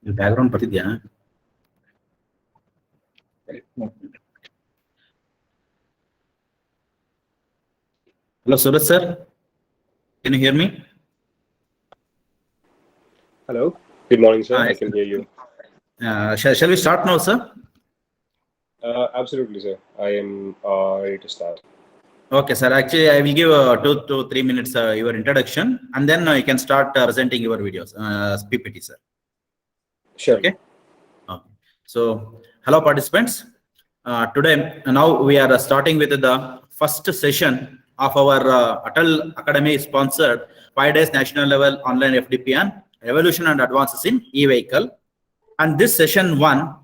The background ಬರ್ತಿದ್ಯಾ? Hello, Suraj sir. Can you hear me? Hello. Good morning, sir. I can hear you. Shall we start now, sir? Absolutely, sir. I am ready to start. Okay, sir. Actually, I will give 2 to 3 minutes your introduction, and then you can start presenting your videos, PPT, sir. Sure. Okay. Okay. So, hello, participants. Today, now we are starting with the first session of our Atal Academy sponsored 5 days national level online FDP and Revolution and Advances in e-vehicle. And this session 1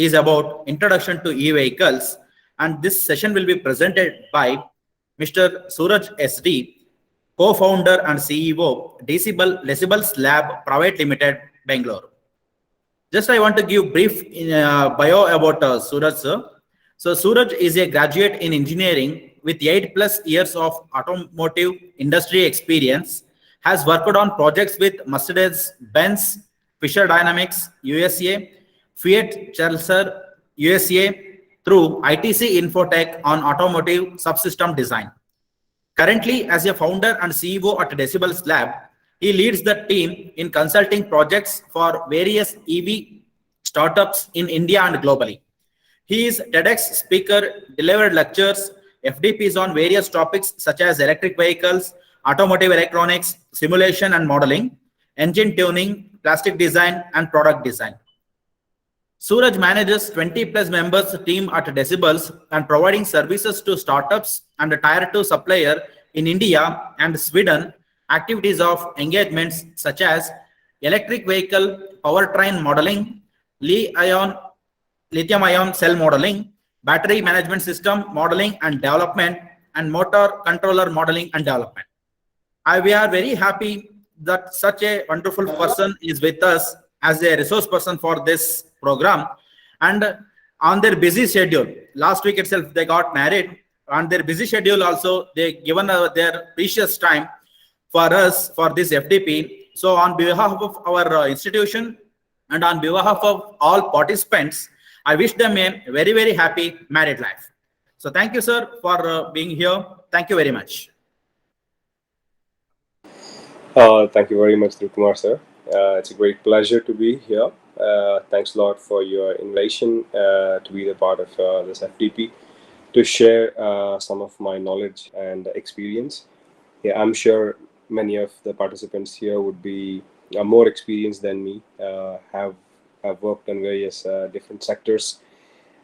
is about introduction to e-vehicles. And this session will be presented by Mr. Suraj SD, co-founder and CEO, Decibels Lab Private Limited, Bangalore. Just I want to give brief bio about Suraj sir. So Suraj is a graduate in engineering with 8+ years of automotive industry experience, has worked on projects with Mercedes-Benz, Fisher Dynamics, USA, Fiat Chrysler, USA, through ITC Infotech on automotive subsystem design. Currently, as a founder and CEO at Decibels Lab, he leads the team in consulting projects for various EV startups in India and globally. He is TEDx speaker, delivered lectures, FDPs on various topics such as electric vehicles, automotive electronics, simulation and modeling, engine tuning, plastic design, and product design. Suraj manages 20+ members team at Decibels and providing services to startups and a tier 2 supplier in India and Sweden, activities of engagements such as electric vehicle powertrain modeling, lithium-ion cell modeling, battery management system modeling and development, and motor controller modeling and development. We are very happy that such a wonderful person is with us as a resource person for this program. And on their busy schedule, last week itself they got married. On their busy schedule also, they given their precious time for us for this FDP. So on behalf of our institution and on behalf of all participants, I wish them a very, very happy married life. So thank you, sir, for being here. Thank you very much. Thank you very much, Kumar, sir. It's a great pleasure to be here. Thanks a lot for your invitation to be the part of this FDP, to share some of my knowledge and experience. Yeah, I'm sure many of the participants here would be more experienced than me, have worked on various different sectors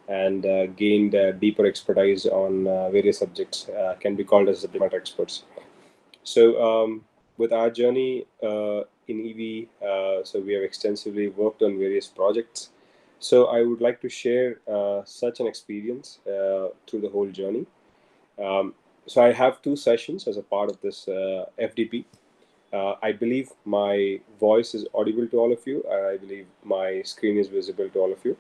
and gained deeper expertise on various subjects, can be called as subject matter experts. So with our journey in EV, so we have extensively worked on various projects. So I would like to share such an experience through the whole journey. So I have 2 sessions as a part of this FDP. I believe my voice is audible to all of you. I believe my screen is visible to all of you.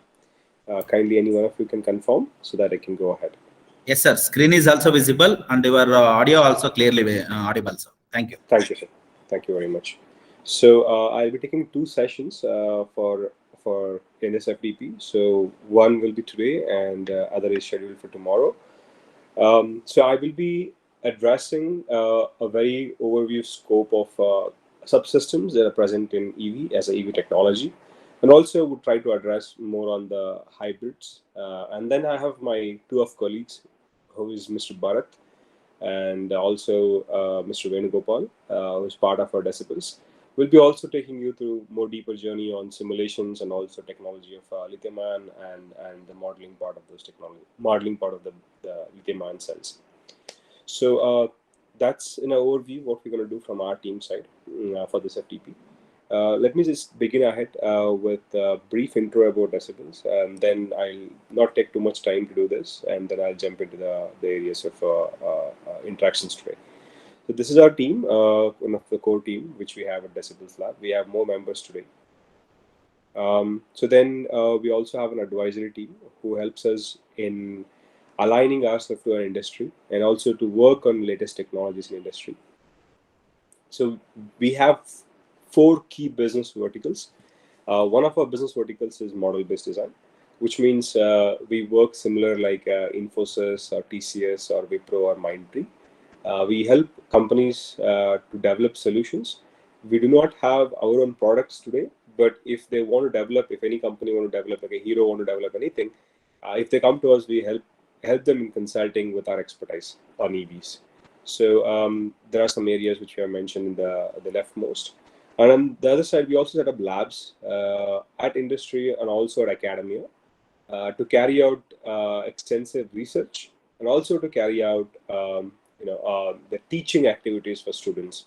Kindly any one of you can confirm so that I can go ahead. Yes, sir. Screen is also visible and your audio also clearly audible, sir. Thank you. Thank you, sir. Thank you very much. So I'll be taking 2 sessions for in this FDP. So one will be today and other is scheduled for tomorrow. So I will be addressing a very overview scope of subsystems that are present in EV as a EV technology, and also would try to address more on the hybrids. And then I have my 2 of colleagues, who is Mr. Bharat and also Mr. Venugopal, who is part of our Decibels. We'll be also taking you through more deeper journey on simulations and also technology of lithium-ion and the modeling part of those technology, modeling part of the lithium-ion cells. So that's in an overview what we're going to do from our team side for this FTP. Let me just begin ahead with a brief intro about Decibels, and then I'll not take too much time to do this, and then I'll jump into the areas of interactions today. So this is our team, one of the core team which we have at Decibels Lab. We have more members today. So then we also have an advisory team who helps us in aligning ourselves to our industry and also to work on latest technologies in industry. So we have 4 key business verticals. One of our business verticals is model-based design, which means we work similar like Infosys or TCS or Wipro or Mindtree. We help companies to develop solutions. We do not have our own products today, but if they want to develop, if any company want to develop, like a hero want to develop anything, if they come to us, we help them in consulting with our expertise on EVs. So there are some areas which we have mentioned in the leftmost. And on the other side, we also set up labs at industry and also at academia to carry out extensive research and also to carry out the teaching activities for students.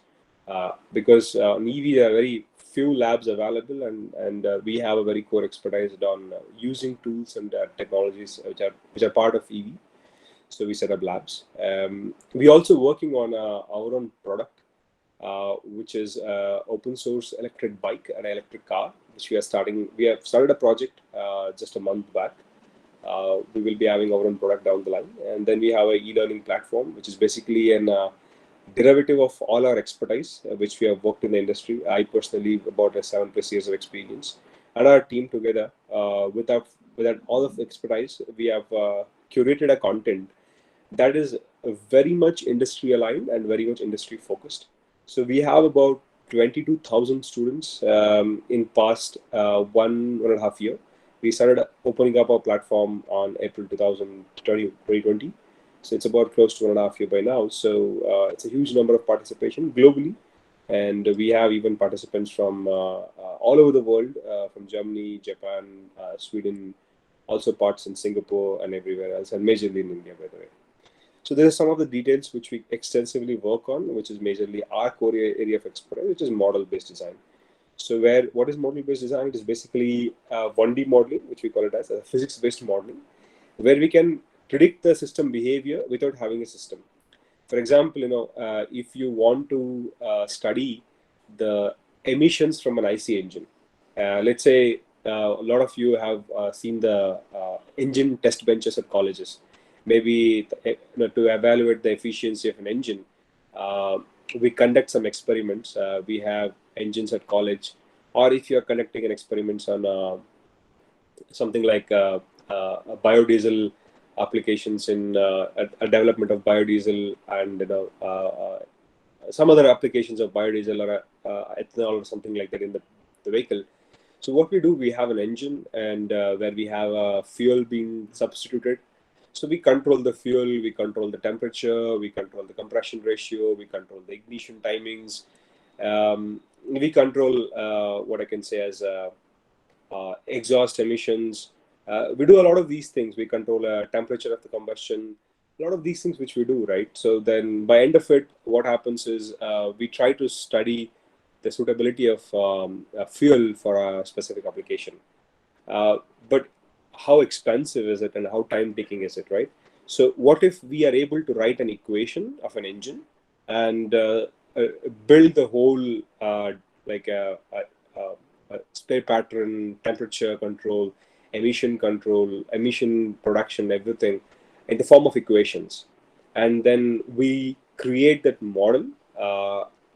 Because in EV there are very few labs available, and we have a very core expertise on using tools and technologies which are part of EV. So we set up labs. We also working on our own product, which is open source electric bike and electric car, which we are starting. We have started a project just a month back. We will be having our own product down the line, and then we have a e-learning platform, which is basically an derivative of all our expertise, which we have worked in the industry. I personally about 7+ years of experience, and our team together without all of the expertise, we have curated a content that is very much industry aligned and very much industry focused. So we have about 22,000 students in past 1.5 year. We started opening up our platform on April 2020. So it's about close to 1.5 year by now. So it's a huge number of participation globally. And we have even participants from all over the world, from Germany, Japan, Sweden, also parts in Singapore and everywhere else, and majorly in India, by the way. So there are some of the details which we extensively work on, which is majorly our core area of expertise, which is model-based design. So what is model-based design? It is basically 1D modeling, which we call it as a physics-based modeling, where we can predict the system behavior without having a system. For example, if you want to study the emissions from an IC engine, let's say a lot of you have seen the engine test benches at colleges. Maybe to evaluate the efficiency of an engine, we conduct some experiments. We have engines at college, or if you are conducting an experiments on something like biodiesel applications in a development of biodiesel, and some other applications of biodiesel or ethanol or something like that in the vehicle. So what we do, we have an engine, and where we have a fuel being substituted. So we control the fuel, we control the temperature, we control the compression ratio, we control the ignition timings. We control what I can say as exhaust emissions. We do a lot of these things. We control temperature of the combustion, a lot of these things which we do, right? So then by end of it, what happens is we try to study the suitability of fuel for a specific application. But how expensive is it and how time taking is it, right? So what if we are able to write an equation of an engine and build the whole like a spray pattern, temperature control, emission control, emission production, everything in the form of equations. And then we create that model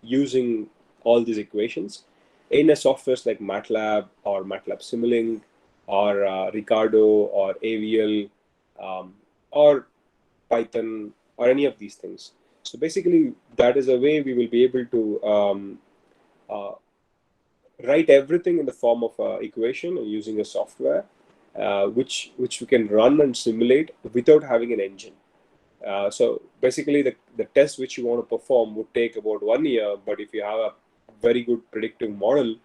using all these equations in a softwares like MATLAB or MATLAB Simulink or Ricardo or AVL or Python or any of these things. So basically, that is a way we will be able to write everything in the form of equation using a software, which we can run and simulate without having an engine. So basically, the test which you want to perform would take about 1 year, but if you have a very good predictive model,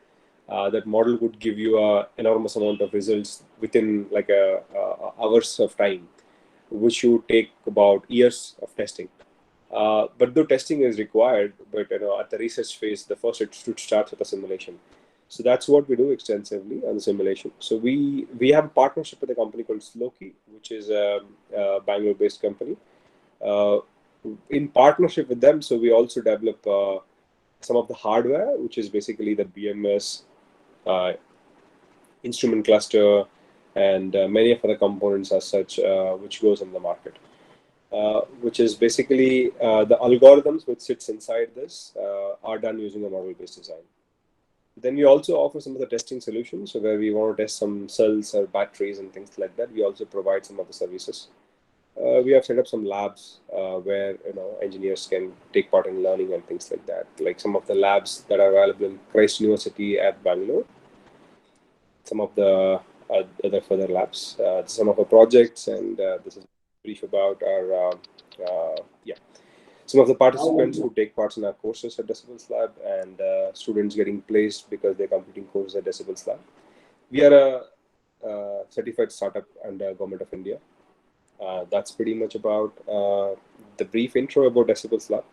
that model would give you an enormous amount of results within like hours of time, which would take about years of testing. But though testing is required, but at the research phase, the first it should start with a simulation. So that's what we do extensively on the simulation. So we have a partnership with a company called Sloki, which is a Bangalore-based company. In partnership with them, so we also develop some of the hardware, which is basically the BMS, instrument cluster, and many of other components as such, which goes in the market. Which is basically the algorithms which sits inside this are done using a model-based design. Then we also offer some of the testing solutions. So where we want to test some cells or batteries and things like that, we also provide some of the services. We have set up some labs where engineers can take part in learning and things like that. Like some of the labs that are available in Christ University at Bangalore, some of the other further labs, some of our projects, and this is brief about our yeah. Some of the participants who take parts in our courses at Decibels Lab, and students getting placed because they're completing courses at Decibels Lab. We are a certified startup under Government of India. That's pretty much about the brief intro about Decibels Lab.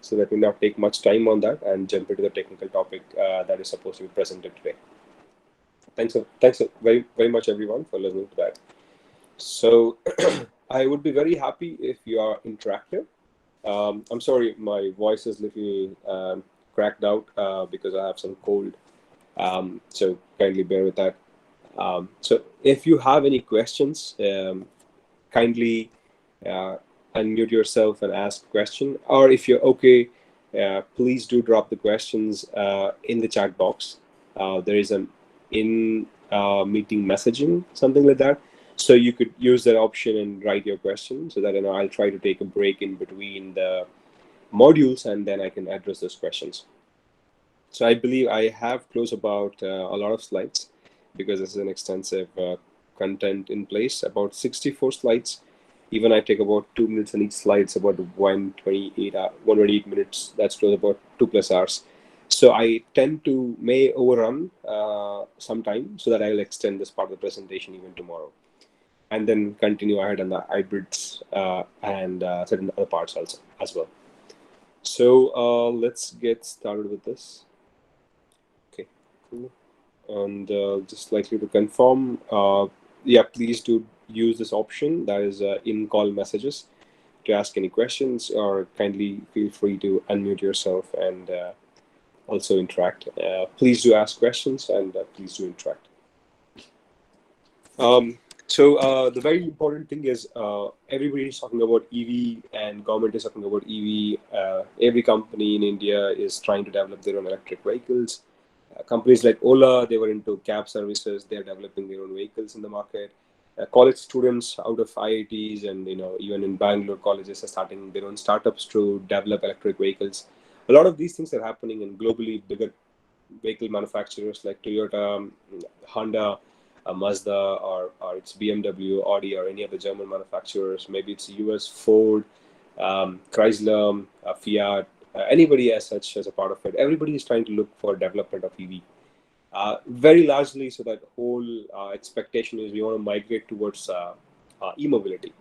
So let me not take much time on that and jump into the technical topic that is supposed to be presented today. Thanks very, very much, everyone, for listening to that. So I would be very happy if you are interactive. I'm sorry, my voice is a little cracked out because I have some cold. So kindly bear with that. So if you have any questions, kindly unmute yourself and ask a question. Or if you're okay, please do drop the questions in the chat box. There is an in-meeting messaging, something like that. So you could use that option and write your question so that I'll try to take a break in between the modules and then I can address those questions. So I believe I have close about a lot of slides because this is an extensive content in place, about 64 slides. Even I take about 2 minutes on each slide, it's about 128 minutes. That's close about 2+ hours. So I tend to may overrun sometime so that I will extend this part of the presentation even tomorrow, and then continue ahead on the hybrids and certain other parts also as well. So let's get started with this. Okay, cool. And just likely to confirm, yeah, please do use this option that is in-call messages to ask any questions, or kindly feel free to unmute yourself and also interact. Please do ask questions and please do interact. So the very important thing is everybody is talking about EV and government is talking about EV. Every company in India is trying to develop their own electric vehicles. Companies like Ola, they were into cab services. They're developing their own vehicles in the market. College students out of IITs and even in Bangalore, colleges are starting their own startups to develop electric vehicles. A lot of these things are happening in globally bigger vehicle manufacturers like Toyota, Honda, Mazda, or it's BMW, Audi, or any of the German manufacturers. Maybe it's US, Ford, Chrysler, Fiat, anybody as such as a part of it. Everybody is trying to look for development of EV. Very largely, so that whole expectation is we want to migrate towards e-mobility.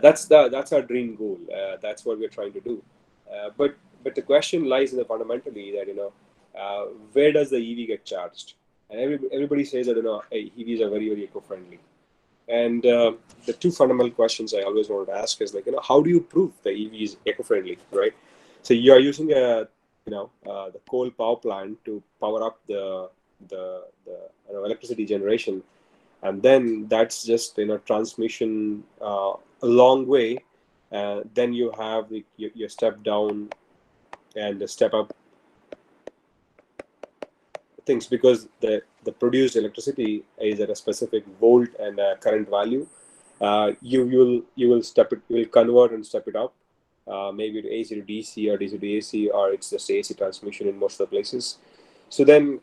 That's our dream goal. That's what we're trying to do. But the question lies in the fundamentally that where does the EV get charged? And everybody says that hey, EVs are very, very eco-friendly. And the two fundamental questions I always wanted to ask is how do you prove the EV is eco-friendly, right? So you are using the coal power plant to power up the electricity generation, and then that's just transmission a long way. Then you have your step down and the step up things, because the produced electricity is at a specific volt and current value. You will convert and step it up, maybe to AC to DC or DC to AC, or it's just AC transmission in most of the places. So then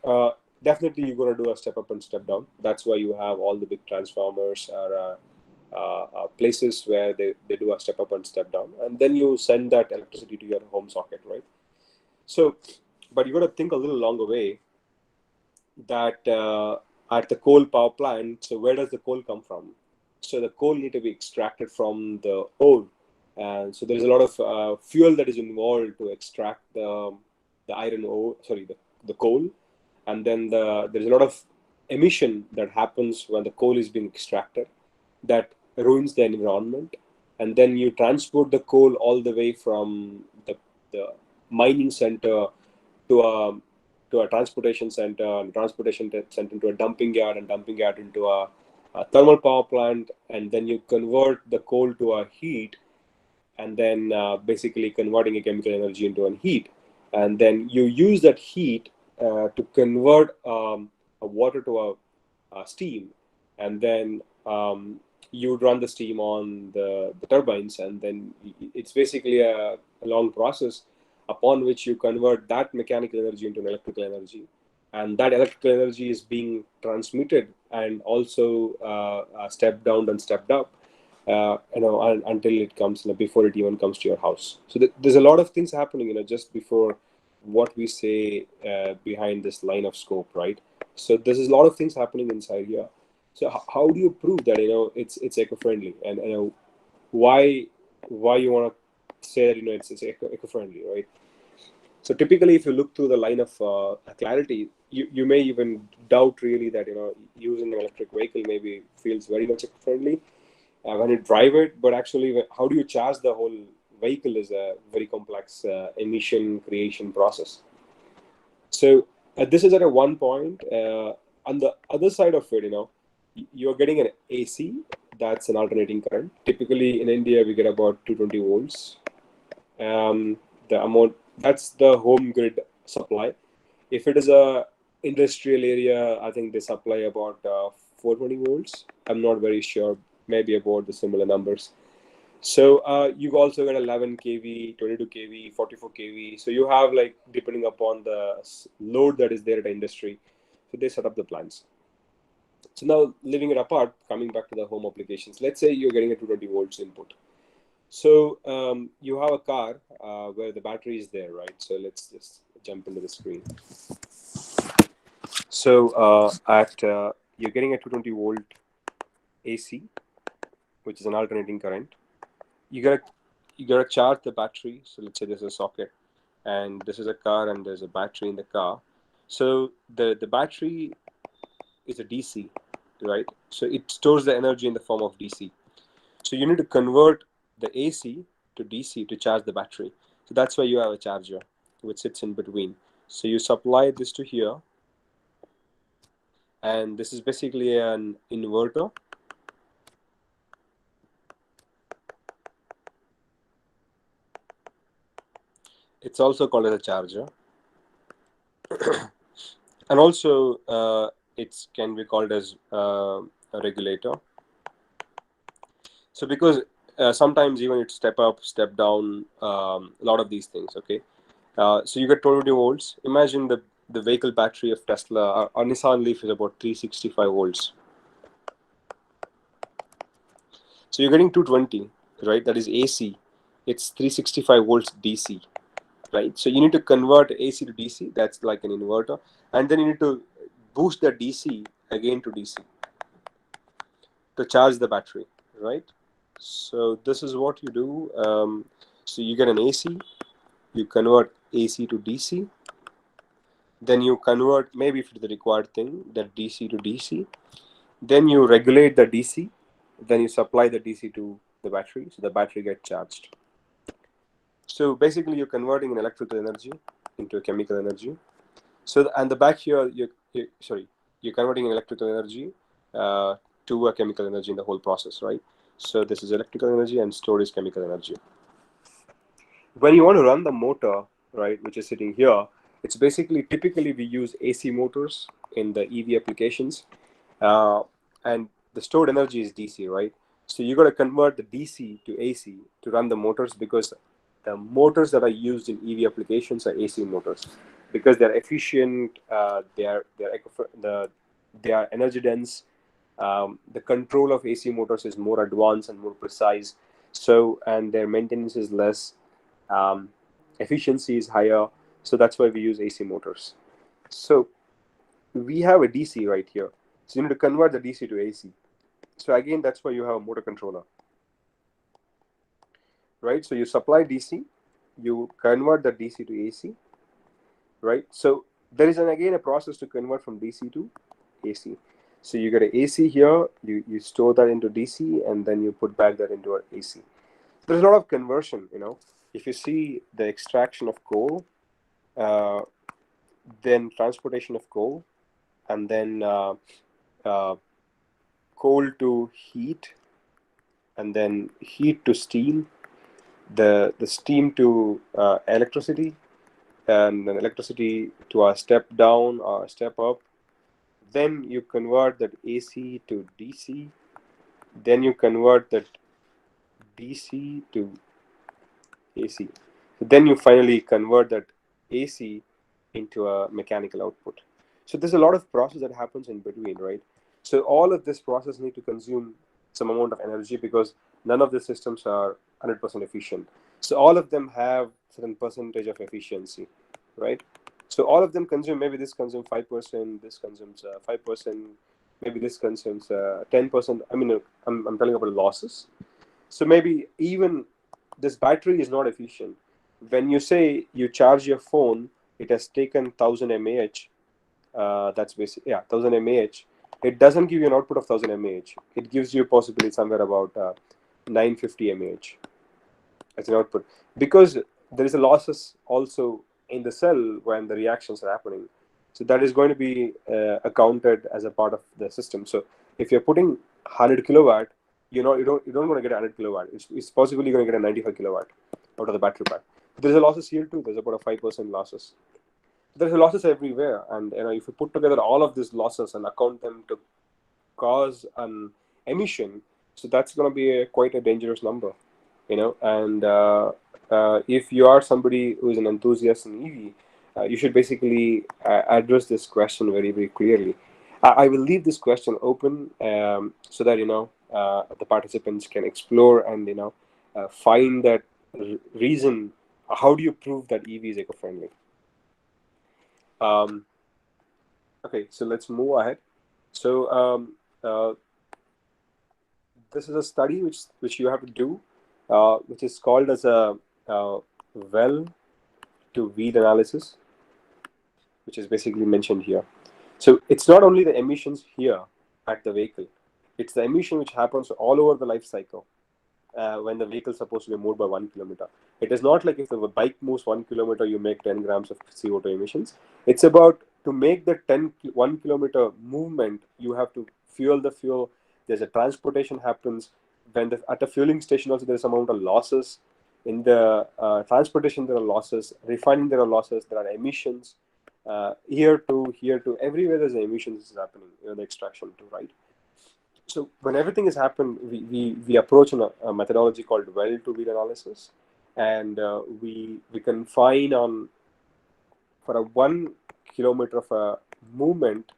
definitely you're going to do a step up and step down. That's why you have all the big transformers or places where they do a step up and step down, and then you send that electricity to your home socket, right? So, but you got to think a little longer way, that at the coal power plant, so where does the coal come from? So the coal need to be extracted from the ore, and so there's a lot of fuel that is involved to extract the iron ore, sorry, the coal, and then there's a lot of emission that happens when the coal is being extracted that ruins the environment, and then you transport the coal all the way from the mining center to a transportation center, and transportation center into a dumping yard, and dumping yard into a thermal power plant, and then you convert the coal to a heat, and then basically converting a chemical energy into a heat, and then you use that heat to convert a water to a steam, and then you would run the steam on the turbines, and then it's basically a long process upon which you convert that mechanical energy into an electrical energy, and that electrical energy is being transmitted and also stepped down and stepped up, until it comes, before it even comes to your house. So there's a lot of things happening, just before what we say behind this line of scope, right? So there's a lot of things happening inside here. So how do you prove that it's eco-friendly, and why you want to say that it's eco-friendly, right? So typically, if you look through the line of clarity, you may even doubt really that using an electric vehicle maybe feels very much eco-friendly when you drive it, but actually, how do you charge the whole vehicle is a very complex emission creation process. So this is at a one point. On the other side of it, you're getting an AC, that's an alternating current. Typically in India, we get about 220 volts. The amount, that's the home grid supply. If it is a industrial area, I think they supply about 420 volts. I'm not very sure, maybe about the similar numbers. So you also get 11 kV, 22 kV, 44 kV. So you have, like, depending upon the load that is there at the industry, so they set up the plants. So now, leaving it apart, coming back to the home applications, let's say you're getting a 220 volts input. So you have a car where the battery is there, right? So let's just jump into the screen. So you're getting a 220 volt AC, which is an alternating current. You gotta charge the battery. So let's say there's a socket, and this is a car, and there's a battery in the car. So the battery is a DC, right? So it stores the energy in the form of DC. So you need to convert the AC to DC to charge the battery. So that's why you have a charger, which sits in between. So you supply this to here, and this is basically an inverter. It's also called as a charger. And also it can be called as a regulator. So because sometimes even it step up, step down, a lot of these things, okay? So you get 220 volts. Imagine the vehicle battery of Tesla or Nissan Leaf is about 365 volts. So you're getting 220, right? That is AC. It's 365 volts DC, right? So you need to convert AC to DC. That's like an inverter. And then you need to boost the DC again to DC to charge the battery, right? So this is what you do. So you get an AC, you convert AC to DC, then you convert, maybe if it's the required thing, that DC to DC, then you regulate the DC, then you supply the DC to the battery, so the battery gets charged. So basically you're converting an electrical energy into a chemical energy. So and the back here, you're converting an electrical energy to a chemical energy in the whole process, right? So this is electrical energy and stored is chemical energy. When you want to run the motor, right, which is sitting here, it's basically, typically we use AC motors in the EV applications, and the stored energy is DC, right? So you got to convert the DC to AC to run the motors, because the motors that are used in EV applications are AC motors, because they're efficient, they are energy dense. The control of AC motors is more advanced and more precise. So, and their maintenance is less, efficiency is higher. So that's why we use AC motors. So we have a DC right here. So you need to convert the DC to AC. So again, that's why you have a motor controller, right? So you supply DC, you convert the DC to AC, right? So there is again a process to convert from DC to AC. So you get an AC here, you store that into DC, and then you put back that into an AC. There's a lot of conversion, If you see the extraction of coal, then transportation of coal, and then coal to heat, and then heat to steam, the steam to electricity, and then electricity to a step down or step up. Then you convert that AC to DC. Then you convert that DC to AC. Then you finally convert that AC into a mechanical output. So there's a lot of process that happens in between, right? So all of this process need to consume some amount of energy because none of the systems are 100% efficient. So all of them have certain percentage of efficiency, right? So all of them consume, maybe this consumes 5%, this consumes 5%, maybe this consumes 10%. I mean, I'm telling about losses. So maybe even this battery is not efficient. When you say you charge your phone, it has taken 1000 mAh. That's basic, yeah, 1000 mAh. It doesn't give you an output of 1000 mAh. It gives you possibly somewhere about 950 mAh as an output because there is a losses also in the cell when the reactions are happening. So that is going to be accounted as a part of the system. So if you're putting 100 kilowatt, you don't want to get 100 kilowatt. It's possibly going to get a 95 kilowatt out of the battery pack. There's a losses here too. There's about a 5% losses. There's losses everywhere, and if you put together all of these losses and account them to cause an emission, so that's going to be quite a dangerous number, And if you are somebody who is an enthusiast in EV, you should basically address this question very, very clearly. I will leave this question open so that the participants can explore and find that reason. How do you prove that EV is eco-friendly? Okay, so let's move ahead. So this is a study which you have to do, which is called as a well to weed analysis, which is basically mentioned here. So it's not only the emissions here at the vehicle, it's the emission which happens all over the life cycle when the vehicle is supposed to be moved by 1 kilometer. It is not like if the bike moves 1 kilometer, you make 10 grams of CO2 emissions. It's about to make the 1 kilometer movement, you have to fuel the fuel. There's a transportation happens. When at a fueling station also there's some amount of losses. In the transportation there are losses. Refining there are losses. There are emissions. Here to everywhere there's emissions is happening. The extraction too, right? So when everything has happened, we approach a methodology called well to weed analysis, and we confine on for a 1 kilometer of a movement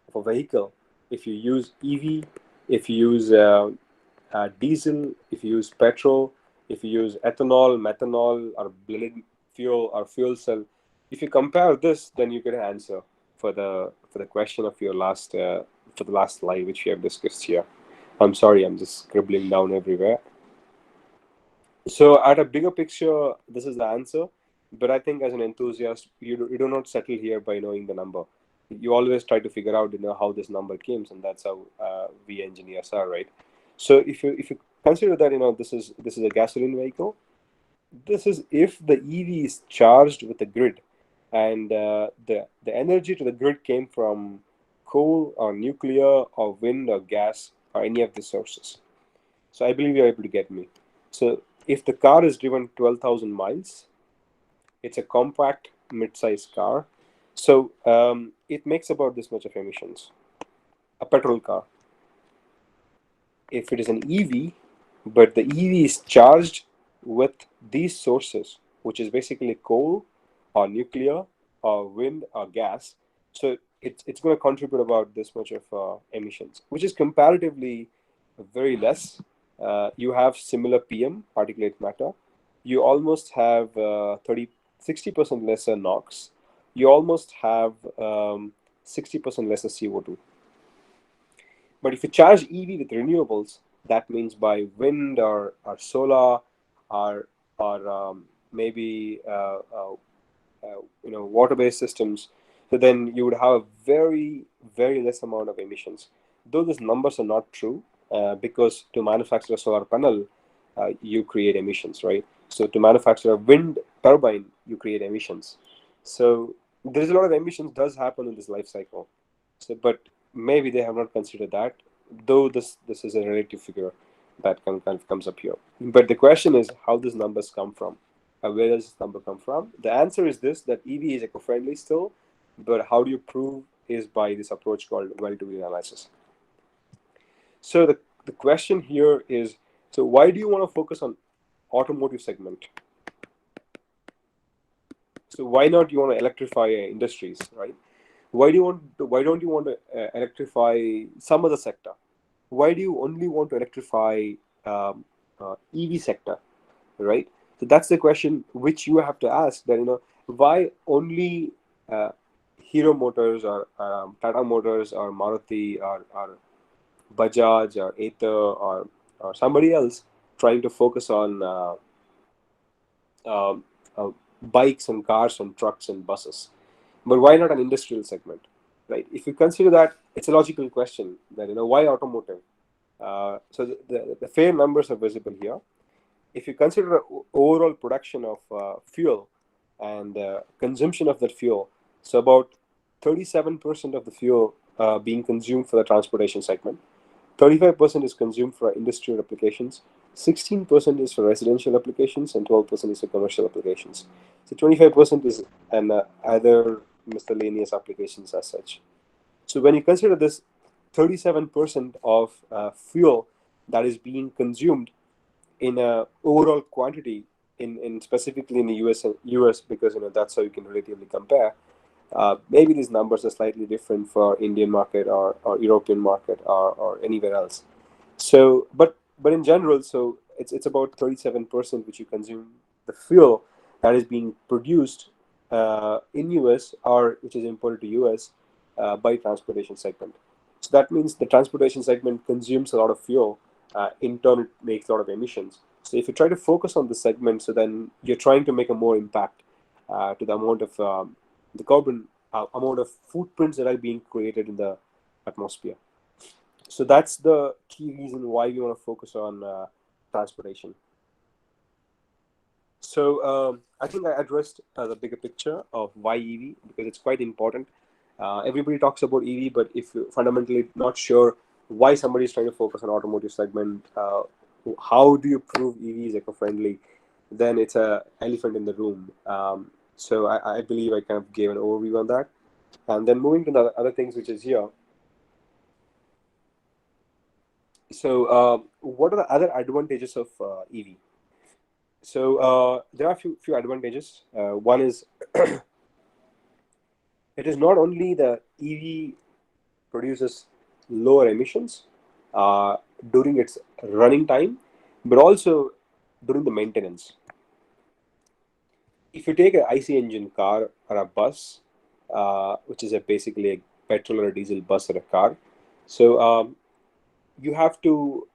of a vehicle. If you use EV, if you use diesel, if you use petrol, if you use ethanol, methanol, or blended fuel or fuel cell, if you compare this, then you get an answer for the question of your last for the last slide which we have discussed here. I'm sorry, I'm just scribbling down everywhere. So at a bigger picture, this is the answer. But I think as an enthusiast, you do not settle here by knowing the number. You always try to figure out how this number came, and that's how we engineers are, right? So if you consider that this is a gasoline vehicle, this is if the EV is charged with the grid, and the energy to the grid came from coal or nuclear or wind or gas or any of the sources. So I believe you're able to get me. So if the car is driven 12,000 miles, it's a compact mid-sized car. So it makes about this much of emissions. A petrol car. If it is an EV, but the EV is charged with these sources, which is basically coal or nuclear or wind or gas, so it's going to contribute about this much of emissions, which is comparatively very less. You have similar PM, particulate matter. You almost have 60% lesser NOx. You almost have 60% lesser CO2. But if you charge EV with renewables, that means by wind or solar or maybe water-based systems, so then you would have a very, very less amount of emissions. Though these numbers are not true, because to manufacture a solar panel, you create emissions, right? So to manufacture a wind turbine, you create emissions. So there's a lot of emissions does happen in this life cycle. So, but maybe they have not considered that, though this is a relative figure that kind of comes up here. But the question is how these numbers come from. Where does this number come from? The answer is this, that EV is eco-friendly still, but how do you prove is by this approach called well-to-wheel analysis. So the question here is, so why do you want to focus on automotive segment? So why not you want to electrify industries, right? Why don't you want to electrify some other sector? Why do you only want to electrify EV sector, right? So that's the question which you have to ask, that why only Hero Motors or Tata Motors or Maruti or Bajaj or Ather or somebody else trying to focus on uh, uh, bikes and cars and trucks and buses, but why not an industrial segment, right? If you consider that, it's a logical question that why automotive. So the fair numbers are visible here. If you consider overall production of fuel and consumption of that fuel, so about 37% of the fuel being consumed for the transportation segment, 35% is consumed for industrial applications, 16% is for residential applications, and 12% is for commercial applications. So 25% is and other miscellaneous applications as such. So when you consider this 37% of fuel that is being consumed in a overall quantity in specifically in the US, because that's how you can relatively compare. Maybe these numbers are slightly different for Indian market or European market or anywhere else. So, but in general, so it's about 37% which you consume the fuel that is being produced in US or which is imported to US by transportation segment. So that means the transportation segment consumes a lot of fuel. In turn, it makes a lot of emissions. So if you try to focus on the segment, so then you're trying to make a more impact to the amount of the carbon amount of footprints that are being created in the atmosphere. So that's the key reason why we want to focus on transportation. So I think I addressed the bigger picture of why EV, because it's quite important. Everybody talks about EV, but if you're fundamentally not sure why somebody is trying to focus on automotive segment, how do you prove EV is eco-friendly, then it's an elephant in the room. So I believe I kind of gave an overview on that. And then moving to the other things which is here. So what are the other advantages of EV? So there are a few advantages. One is it is not only the EV produces lower emissions during its running time, but also during the maintenance. If you take an IC engine car or a bus, which is basically a petrol or a diesel bus or a car, so you have to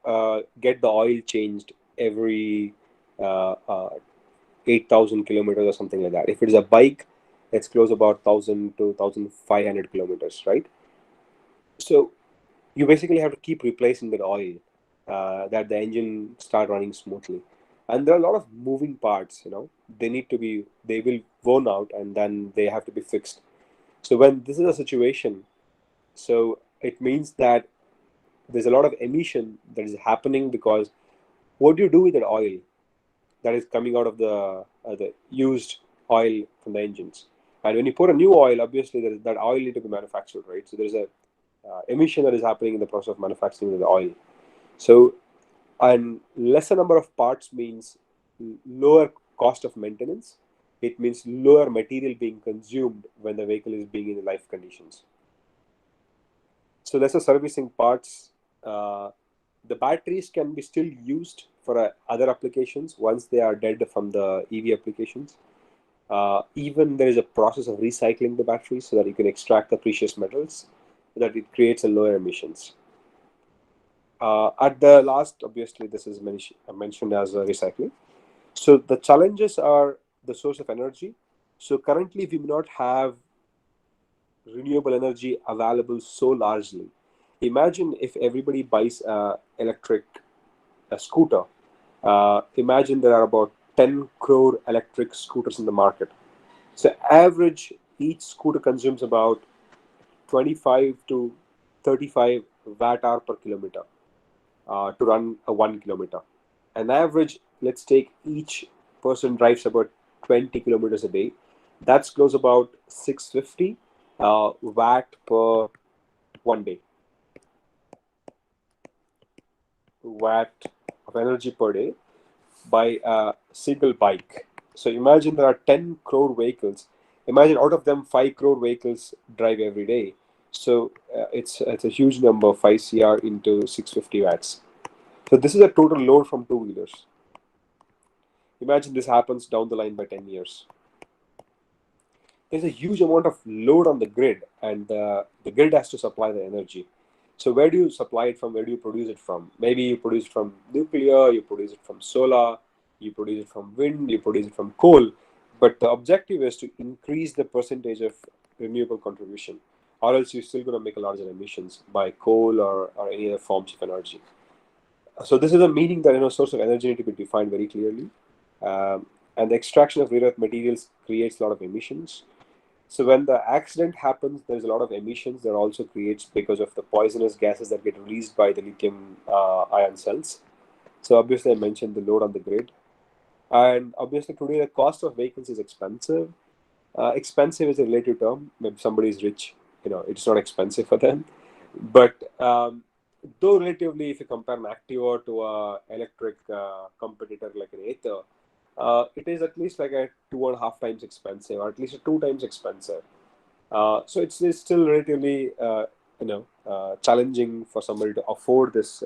get the oil changed every 8,000 kilometers or something like that. If it is a bike, it's close about 1,000 to 1,500 kilometers, right? So you basically have to keep replacing that oil that the engine start running smoothly. And there are a lot of moving parts, they will worn out and then they have to be fixed. So when this is a situation, so it means that there's a lot of emission that is happening, because what do you do with that oil that is coming out of the used oil from the engines? And when you put a new oil, obviously that oil need to be manufactured, right? So there's a emission that is happening in the process of manufacturing the oil. So, and lesser number of parts means lower cost of maintenance. It means lower material being consumed when the vehicle is being in life conditions. So lesser servicing parts. The batteries can be still used for other applications once they are dead from the EV applications. Even there is a process of recycling the batteries so that you can extract the precious metals, so that it creates a lower emissions. At the last, obviously, this is mentioned as recycling. So the challenges are the source of energy. So currently, we do not have renewable energy available so largely. Imagine if everybody buys electric scooter. Imagine there are about 10 crore electric scooters in the market. So average, each scooter consumes about 25 to 35 watt hour per kilometer to run a 1 kilometer. An average, let's take each person drives about 20 kilometers a day. That's close about 650 watt per 1 day. Watt of energy per day by a single bike. So imagine there are 10 crore vehicles. Imagine out of them 5 crore vehicles drive every day. So it's a huge number, 5 CR into 650 watts. So this is a total load from two-wheelers. Imagine this happens down the line by 10 years. There's a huge amount of load on the grid, and the grid has to supply the energy. So where do you supply it from? Where do you produce it from? Maybe you produce it from nuclear, you produce it from solar, you produce it from wind, you produce it from coal. But the objective is to increase the percentage of renewable contribution, or else you're still going to make a larger emissions by coal or any other forms of energy. So this is a meaning that source of energy need to be defined very clearly, and the extraction of rare earth materials creates a lot of emissions. So when the accident happens, there's a lot of emissions that also creates because of the poisonous gases that get released by the lithium ion cells. So obviously I mentioned the load on the grid. And obviously today the cost of vehicles is expensive. Expensive is a relative term. Maybe somebody is rich, it's not expensive for them. But though relatively, if you compare an Activa to a electric competitor like an Ather, it is at least like a 2.5 times expensive, or at least 2 times expensive. So it's still relatively, challenging for somebody to afford this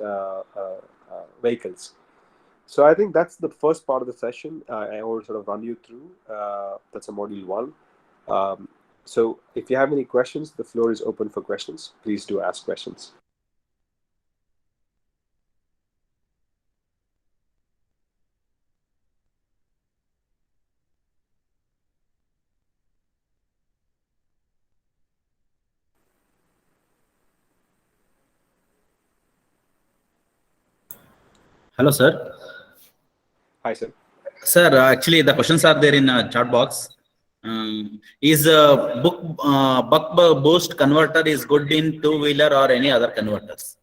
vehicles. So I think that's the first part of the session. I want to sort of run you through. That's a module 1. So if you have any questions, the floor is open for questions. Please do ask questions. Hello, sir. Hi, sir. Sir, actually, the questions are there in chat box. Is buck boost converter is good in two-wheeler or any other converters?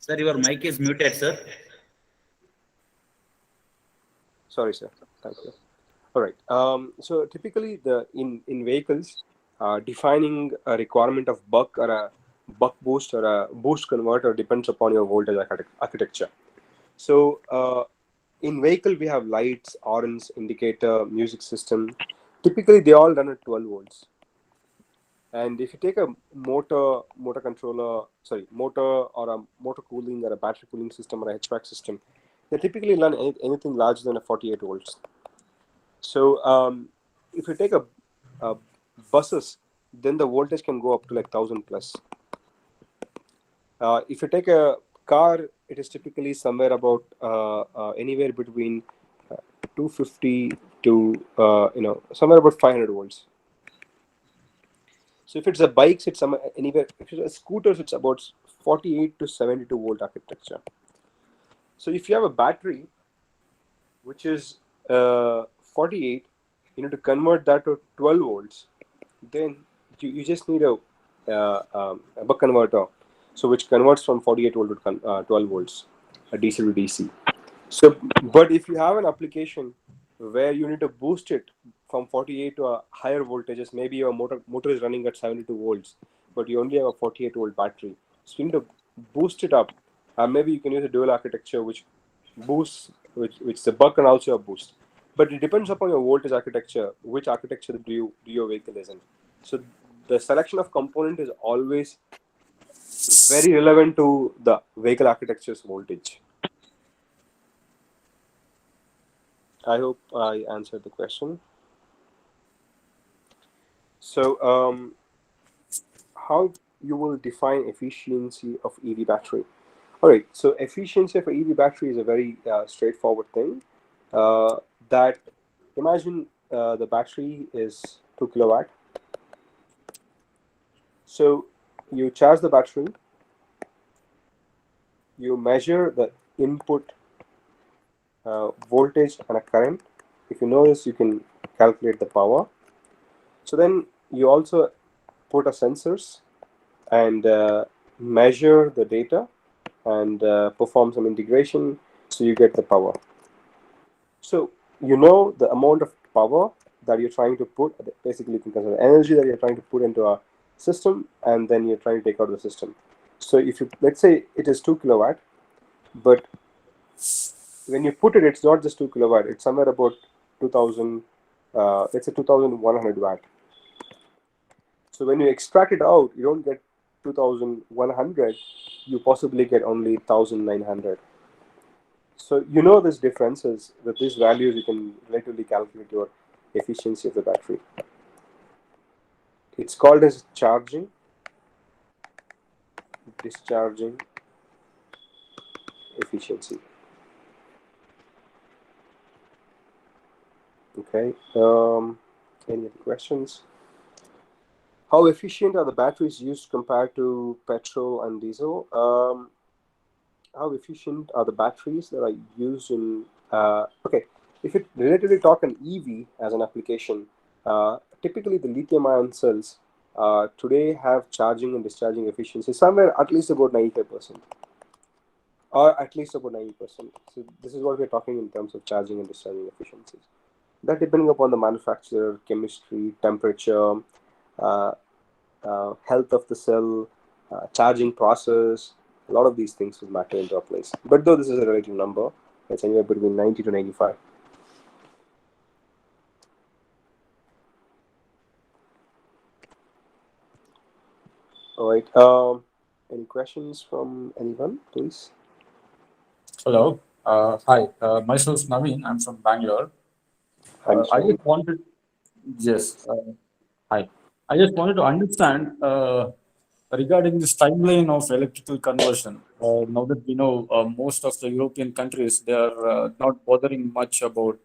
Sir, your mic is muted, sir. Sorry, sir. Thank you. All right. So typically, in vehicles, defining a requirement of buck or a buck boost or a boost converter depends upon your voltage architecture. So in vehicle, we have lights, horns, indicator, music system. Typically, they all run at 12 volts. And if you take a motor controller, motor or a motor cooling or a battery cooling system or a HVAC system, they typically run anything larger than a 48 volts. So if you take a buses, then the voltage can go up to like 1,000 plus. If you take a car, it is typically somewhere about anywhere between 250 to somewhere about 500 volts. So if it's a bikes, it's anywhere. If it's a scooters, it's about 48 to 72 volt architecture. So if you have a battery, which is 48, you need to convert that to 12 volts. then you just need a buck converter, so which converts from 48 volt to 12 volts, a DC to DC. So, but if you have an application where you need to boost it from 48 to a higher voltages, maybe your motor is running at 72 volts, but you only have a 48 volt battery, so you need to boost it up. Maybe you can use a dual architecture which boosts, which is a buck and also a boost. But it depends upon your voltage architecture, which architecture do your vehicle is in. So the selection of component is always very relevant to the vehicle architecture's voltage. I hope I answered the question. So, how you will define efficiency of EV battery? All right. So, efficiency of an EV battery is a very straightforward thing. That imagine the battery is 2 kilowatt. So, you charge the battery. You measure the input voltage and a current. If you know this, you can calculate the power. So then you also put a sensors and measure the data and perform some integration, so you get the power. So you know the amount of power that you're trying to put, basically you can consider energy that you're trying to put into a system, and then you're trying to take out the system. So if you, let's say it is 2 kilowatt, but when you put it, it's not just 2 kilowatt, it's somewhere about 2000, let's say 2100 watt. So when you extract it out, you don't get 2100, you possibly get only 1900. So you know this differences, with these values you can relatively calculate your efficiency of the battery. It's called as charging, discharging efficiency. Okay. Any other questions? How efficient are the batteries used compared to petrol and diesel? How efficient are the batteries that are used in? Okay, if you relatively talk an EV as an application, typically the lithium-ion cells today have charging and discharging efficiency somewhere at least about 95%, or at least about 90%. So this is what we're talking in terms of charging and discharging efficiencies. That depending upon the manufacturer, chemistry, temperature, uh, health of the cell, charging process, a lot of these things will matter into a place. But though this is a relative number, it's anywhere between 90 to 95. All right. Any questions from anyone, please? Hello. Hi. Myself Naveen. I'm from Bangalore. I'm I sorry. just wanted, yes. Hi. I just wanted to understand regarding this timeline of electrical conversion. Now that we know most of the European countries, they are not bothering much about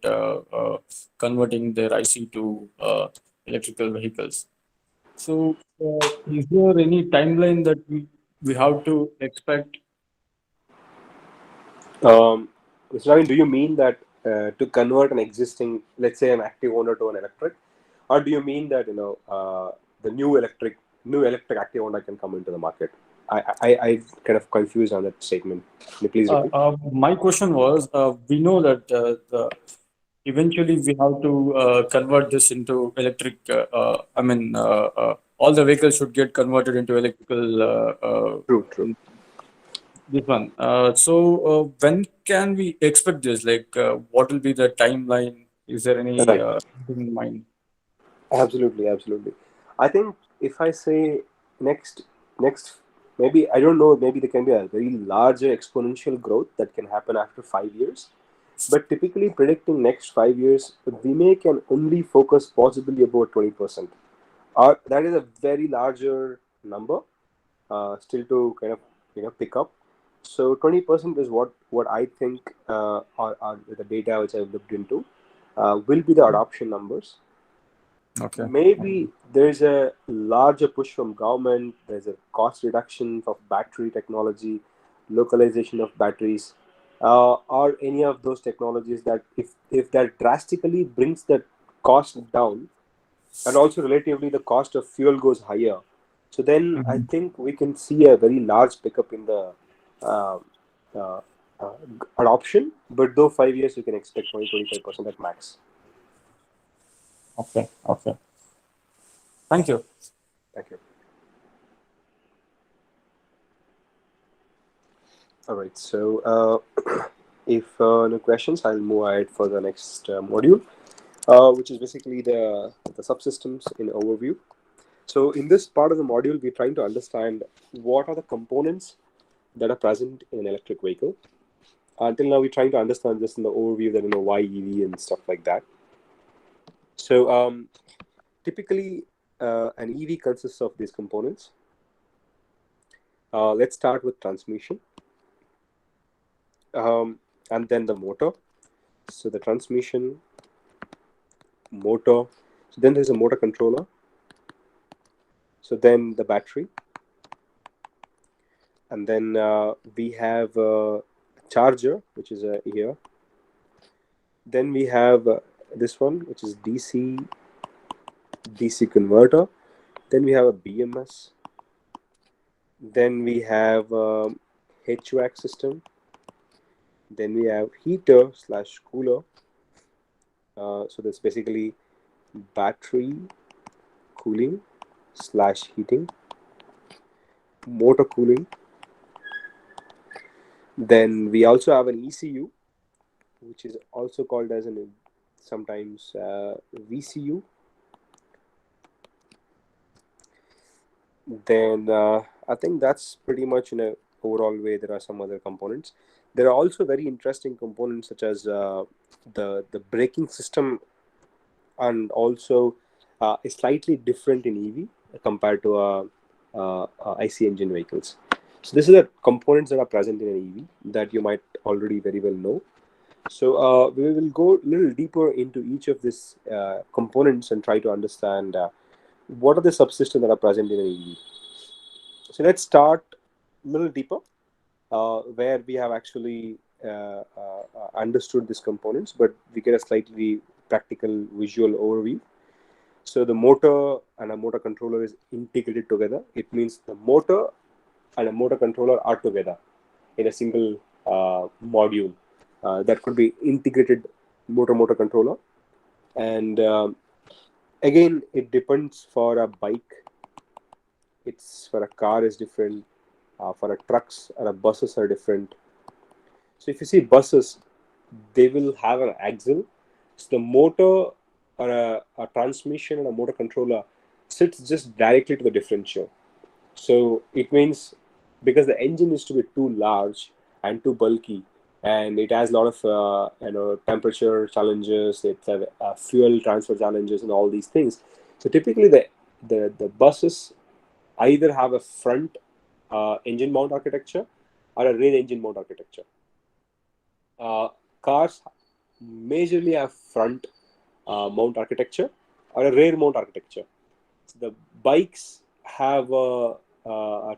converting their IC to electrical vehicles. So, is there any timeline that we have to expect? Mr. Naveen, do you mean that to convert an existing, let's say, an active owner to an electric, or do you mean that the new electric active owner can come into the market? I kind of confused on that statement. Can you please repeat? My question was, we know that eventually we have to convert this into electric. All the vehicles should get converted into electrical. True, true. This one. When can we expect this? Like, what will be the timeline? Is there any Right. thing in mind? Absolutely, absolutely. I think if I say next, maybe I don't know, maybe there can be a very larger exponential growth that can happen after 5 years. But typically predicting next 5 years, we may can only focus possibly about 20%. That is a very larger number, still to kind of pick up. So 20% is what I think, or the data which I've looked into, will be the adoption numbers. Okay. Maybe there's a larger push from government. There's a cost reduction of battery technology, localization of batteries, or any of those technologies that if that drastically brings the cost down, and also relatively the cost of fuel goes higher. So then I think we can see a very large pickup in the uh, uh, uh, adoption. But though 5 years, you can expect 20-25% at max. Okay. Okay. Thank you. Thank you. All right. So if no questions, I'll move ahead for the next module, which is basically the subsystems in overview. So in this part of the module, we're trying to understand what are the components that are present in an electric vehicle. Until now, we're trying to understand this in the overview that why EV and stuff like that. So typically, an EV consists of these components. Let's start with transmission, and then the motor. So the transmission, motor. So then there's a motor controller. So then the battery, and then we have a charger, which is here. Then we have this one, which is DC converter. Then we have a BMS. Then we have HVAC system. Then we have heater / cooler. So that's basically battery cooling / heating, motor cooling. Then we also have an ECU, which is also called as sometimes VCU. Then I think that's pretty much in a overall way. There are some other components. There are also very interesting components such as the braking system, and also is slightly different in EV compared to IC engine vehicles. So this is the components that are present in an EV that you might already very well know. So we will go a little deeper into each of these components and try to understand what are the subsystems that are present in an EV. So let's start a little deeper, where we have actually understood these components, but we get a slightly practical visual overview. So the motor and a motor controller is integrated together. It means the motor and a motor controller are together in a single module. That could be integrated motor controller. And again, it depends. For a bike, it's for a car is different. For a trucks or a buses are different. So if you see buses, they will have an axle. So the motor or a transmission and a motor controller sits just directly to the differential. So it means because the engine is to be too large and too bulky, and it has a lot of temperature challenges, it's fuel transfer challenges, and all these things. So typically, the buses either have a front engine mount architecture or a rear engine mount architecture. Cars majorly have front mount architecture or a rear mount architecture. So the bikes have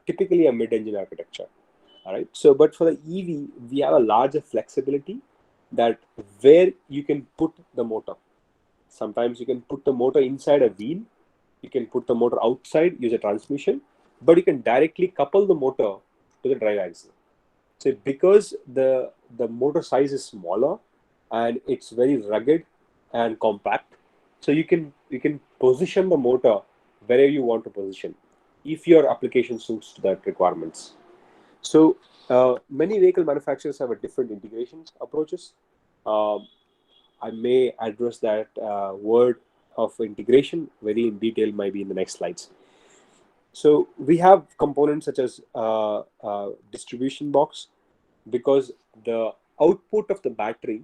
typically a mid-engine architecture. All right. So, but for the EV, we have a larger flexibility that where you can put the motor. Sometimes you can put the motor inside a wheel. You can put the motor outside, use a transmission, but you can directly couple the motor to the drive axle. So because the motor size is smaller and it's very rugged and compact, so you can position the motor wherever you want to position if your application suits to that requirements. So many vehicle manufacturers have a different integration approaches. I may address that word of integration very in detail, maybe in the next slides. So we have components such as distribution box, because the output of the battery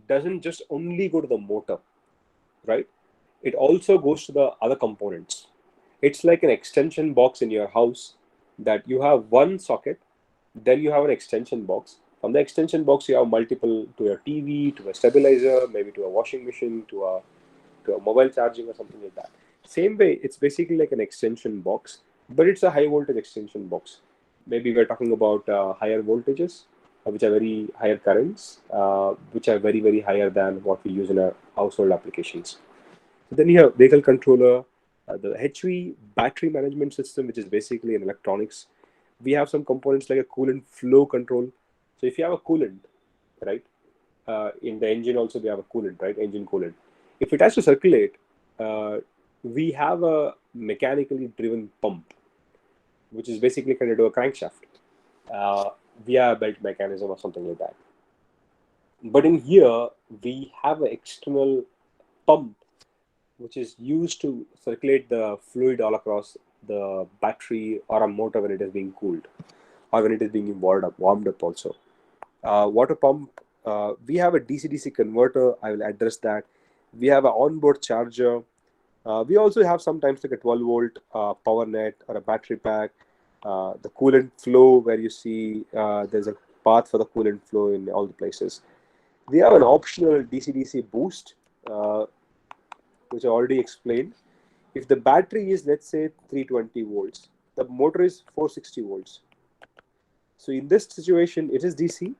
doesn't just only go to the motor, right? It also goes to the other components. It's like an extension box in your house that you have one socket, then you have an extension box. From the extension box, you have multiple to your TV, to a stabilizer, maybe to a washing machine, to a mobile charging or something like that. Same way, it's basically like an extension box, but it's a high voltage extension box. Maybe we're talking about higher voltages, which are very higher currents, which are very, very higher than what we use in our household applications. So then you have vehicle controller, the HV battery management system, which is basically an electronics. We have some components like a coolant flow control. So if you have a coolant, right, in the engine also we have a coolant, right, engine coolant. If it has to circulate, we have a mechanically driven pump, which is basically connected to a crankshaft via a belt mechanism or something like that. But in here, we have an external pump which is used to circulate the fluid all across the battery or a motor when it is being cooled or when it is being warmed up also. Water pump, we have a DC-DC converter. I will address that. We have an onboard charger. We also have sometimes like a 12-volt power net or a battery pack. The coolant flow, where you see there's a path for the coolant flow in all the places. We have an optional DC-DC boost, which I already explained. If the battery is, let's say, 320 volts, the motor is 460 volts. So in this situation, it is DC.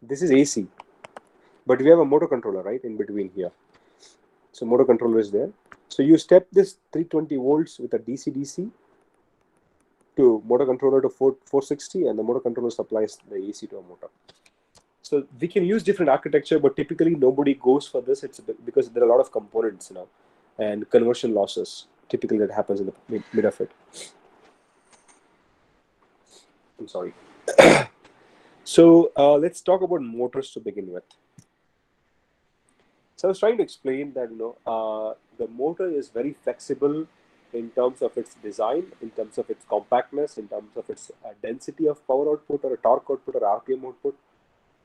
This is AC. But we have a motor controller, right, in between here. So motor controller is there. So you step this 320 volts with a DC-DC to motor controller to 460, and the motor controller supplies the AC to a motor. So we can use different architecture, but typically nobody goes for this. It's because there are a lot of components now and conversion losses typically that happens in the mid of it. I'm sorry. So let's talk about motors to begin with. So I was trying to explain that the motor is very flexible in terms of its design, in terms of its compactness, in terms of its density of power output or a torque output or RPM output.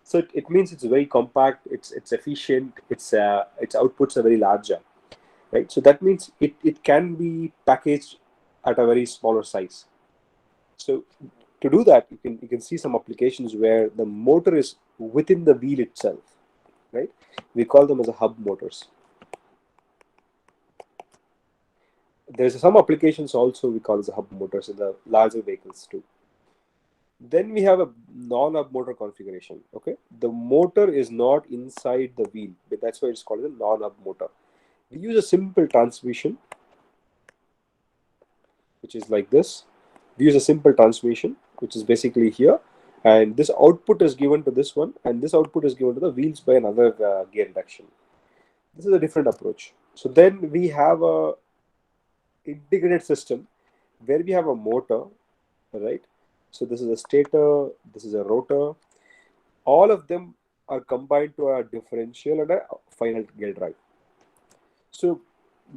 So it means it's very compact, it's efficient, its outputs are very larger, right? So that means it can be packaged at a very smaller size. So to do that, you can see some applications where the motor is within the wheel itself, right? We call them as a hub motors. There's some applications also we call as a hub motors in the larger vehicles too. Then we have a non-hub motor configuration. Okay, the motor is not inside the wheel, but that's why it's called a non-hub motor. We use a simple transmission, which is like this. We use a simple transmission, which is basically here, and this output is given to this one, and this output is given to the wheels by another gear induction. This is a different approach. So then we have a integrated system where we have a motor, right? So this is a stator, this is a rotor. All of them are combined to a differential and a final gear drive. So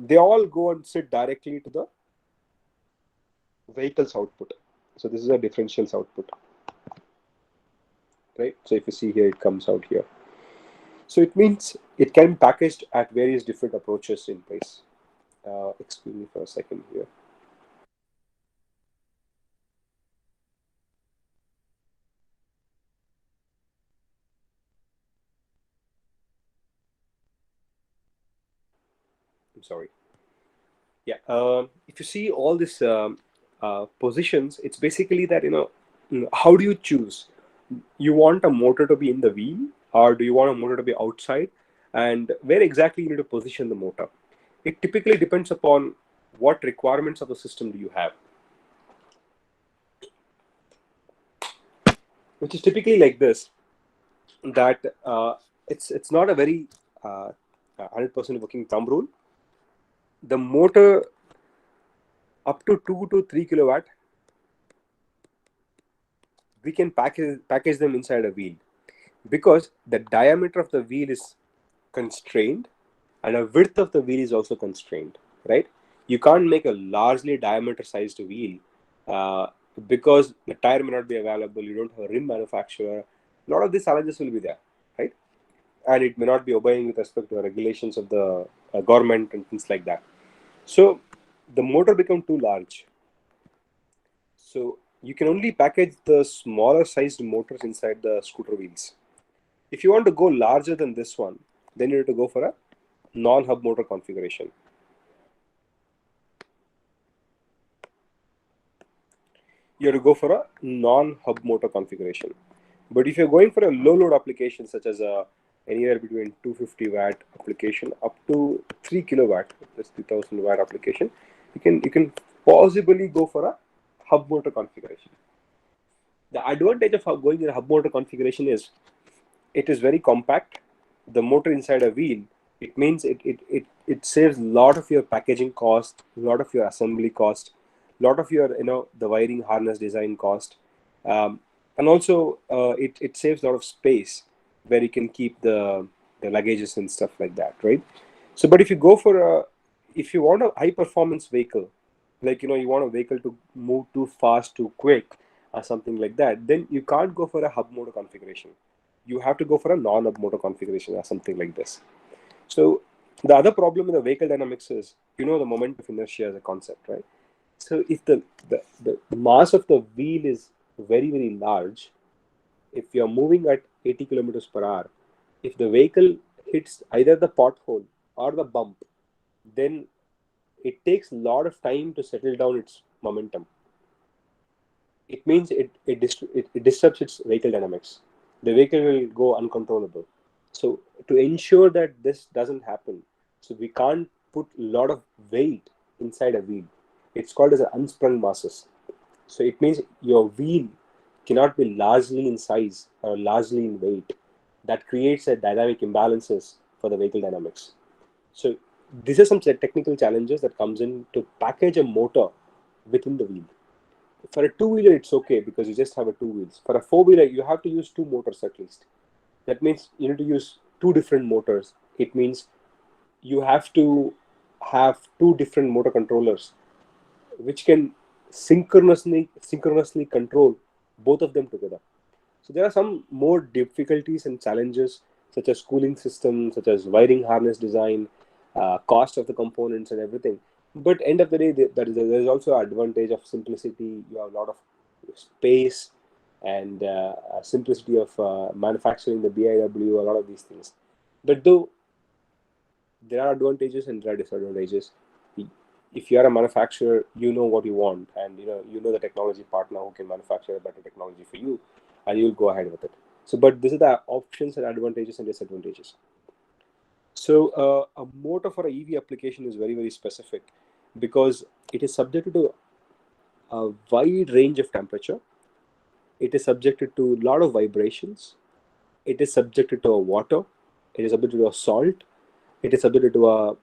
they all go and sit directly to the vehicle's output. So this is a differential's output, right? So if you see here, it comes out here. So it means it can be packaged at various different approaches in place. Excuse me for a second here. I'm sorry. Yeah. If you see all these positions, it's basically that, how do you choose? You want a motor to be in the wheel, or do you want a motor to be outside? And where exactly you need to position the motor? It typically depends upon what requirements of the system do you have. Which is typically like this, that it's not a very 100% working thumb rule. The motor up to 2 to 3 kilowatt, we can package them inside a wheel, because the diameter of the wheel is constrained and the width of the wheel is also constrained, right? You can't make a largely diameter sized wheel because the tire may not be available, you don't have a rim manufacturer. A lot of these challenges will be there, right? And it may not be obeying with respect to the regulations of the government and things like that. So the motor becomes too large. So you can only package the smaller sized motors inside the scooter wheels. If you want to go larger than this one, then you need to go for a non-hub motor configuration. You have to go for a non-hub motor configuration. But if you're going for a low load application such as a anywhere between 250 watt application up to 3 kilowatt, that's 3000 watt application. You can possibly go for a hub motor configuration. The advantage of going in a hub motor configuration is it is very compact. The motor inside a wheel, it means it saves a lot of your packaging cost, a lot of your assembly cost, a lot of your the wiring harness design cost, and also it saves a lot of space where you can keep the luggages and stuff like that, right? So but if you want a high performance vehicle, like you want a vehicle to move too fast, too quick, or something like that, then you can't go for a hub motor configuration. You have to go for a non-hub motor configuration or something like this. So the other problem in the vehicle dynamics is, the moment of inertia as a concept, right? So if the mass of the wheel is very, very large, if you're moving at 80 kilometers per hour, if the vehicle hits either the pothole or the bump, then it takes a lot of time to settle down its momentum. It means it disrupts its vehicle dynamics. The vehicle will go uncontrollable. So to ensure that this doesn't happen, so we can't put a lot of weight inside a wheel. It's called as an unsprung masses. So it means your wheel cannot be largely in size or largely in weight. That creates a dynamic imbalances for the vehicle dynamics. So these are some technical challenges that comes in to package a motor within the wheel. For a two-wheeler, it's okay because you just have a two wheels. For a four-wheeler, you have to use two motors at least. That means you need to use two different motors. It means you have to have two different motor controllers which can synchronously control both of them together. So there are some more difficulties and challenges such as cooling systems, such as wiring harness design, cost of the components and everything. But end of the day, there is also an advantage of simplicity. You have a lot of space and simplicity of manufacturing the BIW, a lot of these things. But though there are advantages and there are disadvantages. If you are a manufacturer, you know what you want, and you know the technology partner who can manufacture a better technology for you, and you'll go ahead with it. So, but this is the options and advantages and disadvantages. So, a motor for a EV application is very, very specific because it is subjected to a wide range of temperature. It is subjected to a lot of vibrations. It is subjected to a water. It is subjected to a salt. It is subjected to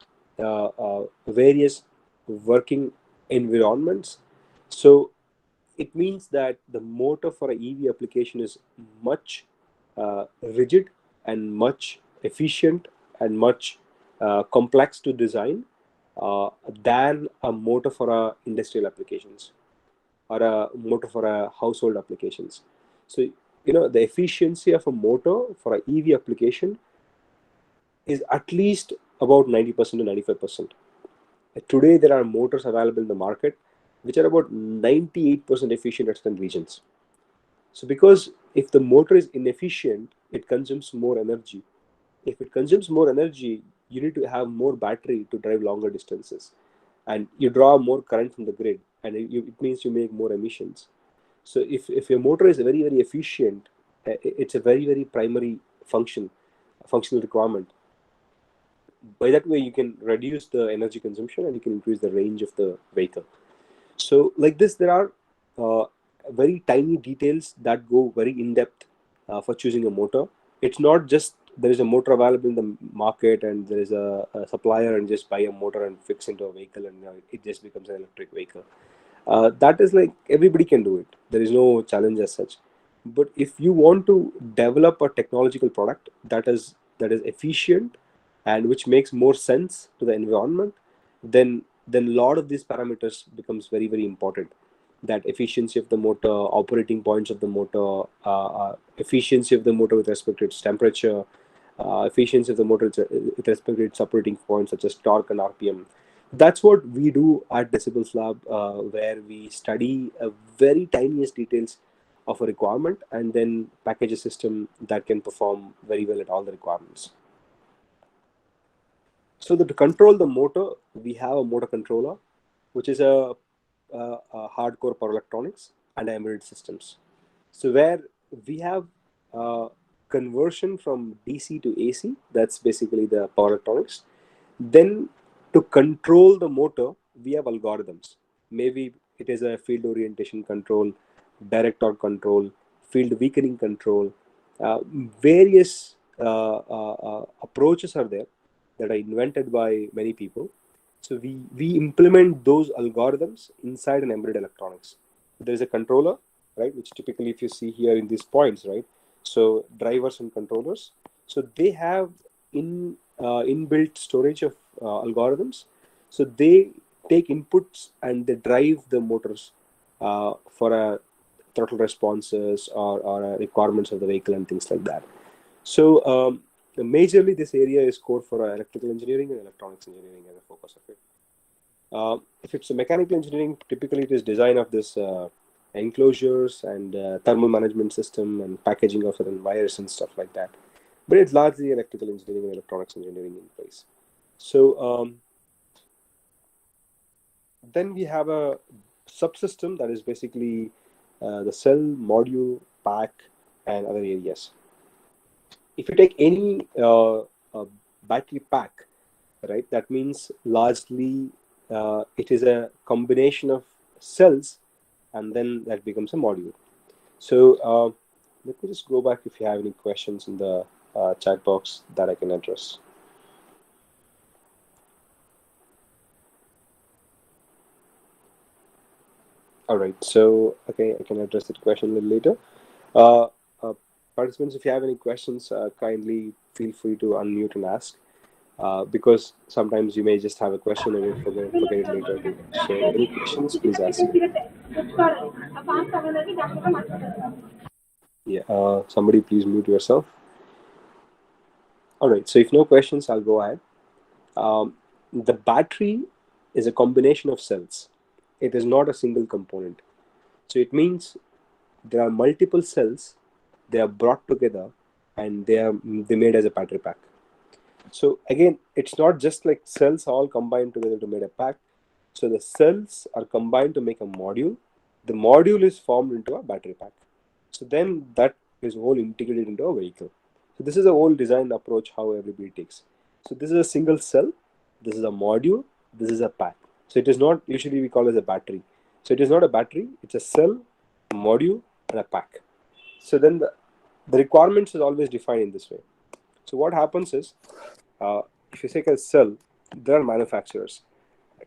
various working environments. So it means that the motor for an EV application is much rigid and much efficient and much complex to design than a motor for industrial applications or a motor for a household applications. So the efficiency of a motor for an EV application is at least about 90% to 95%. Today, there are motors available in the market which are about 98% efficient at certain regions. So, because if the motor is inefficient, it consumes more energy. If it consumes more energy, you need to have more battery to drive longer distances, and you draw more current from the grid, and it means you make more emissions. So, if your motor is very, very efficient, it's a very, very primary functional requirement. By that way, you can reduce the energy consumption and you can increase the range of the vehicle. So like this, there are very tiny details that go very in depth for choosing a motor. It's not just there is a motor available in the market and there is a supplier and just buy a motor and fix into a vehicle and it just becomes an electric vehicle. That is like everybody can do it. There is no challenge as such. But if you want to develop a technological product that is efficient and which makes more sense to the environment, then a lot of these parameters becomes very, very important. That efficiency of the motor, operating points of the motor, efficiency of the motor with respect to its temperature, efficiency of the motor with respect to its operating points such as torque and RPM. That's what we do at Decibels Lab, where we study very tiniest details of a requirement and then package a system that can perform very well at all the requirements. So that to control the motor, we have a motor controller, which is a hardcore power electronics and embedded systems. So where we have conversion from DC to AC, that's basically the power electronics. Then to control the motor, we have algorithms. Maybe it is a field orientation control, direct torque control, field weakening control. Various approaches are there that are invented by many people. So we implement those algorithms inside an embedded electronics. There is a controller, right, which typically if you see here in these points, right, so drivers and controllers, so they have inbuilt storage of algorithms. So they take inputs and they drive the motors for a throttle responses or requirements of the vehicle and things like that. So majorly this area is core for electrical engineering and electronics engineering as a focus of it. If it's a mechanical engineering, typically it is design of this enclosures and thermal management system and packaging of certain wires and stuff like that. But it's largely electrical engineering and electronics engineering in place. So then we have a subsystem that is basically the cell, module, pack, and other areas. If you take any battery pack, right, that means largely it is a combination of cells, and then that becomes a module. So let me just go back if you have any questions in the chat box that I can address. All right, so okay, I can address that question a little later. Participants, if you have any questions, kindly feel free to unmute and ask, because sometimes you may just have a question and you forget it later again. So any questions, please ask. Yeah, somebody please mute yourself. All right, so if no questions, I'll go ahead. The battery is a combination of cells. It is not a single component. So it means there are multiple cells, they are brought together, and they made as a battery pack. So again, it's not just like cells all combined together to make a pack. So the cells are combined to make a module. The module is formed into a battery pack. So then that is all integrated into a vehicle. So this is a whole design approach how everybody takes. So this is a single cell, this is a module, this is a pack. So it is not usually we call it a battery. So it is not a battery, it's a cell, a module, and a pack. So then the requirements is always defined in this way. So what happens is, if you take a cell, there are manufacturers.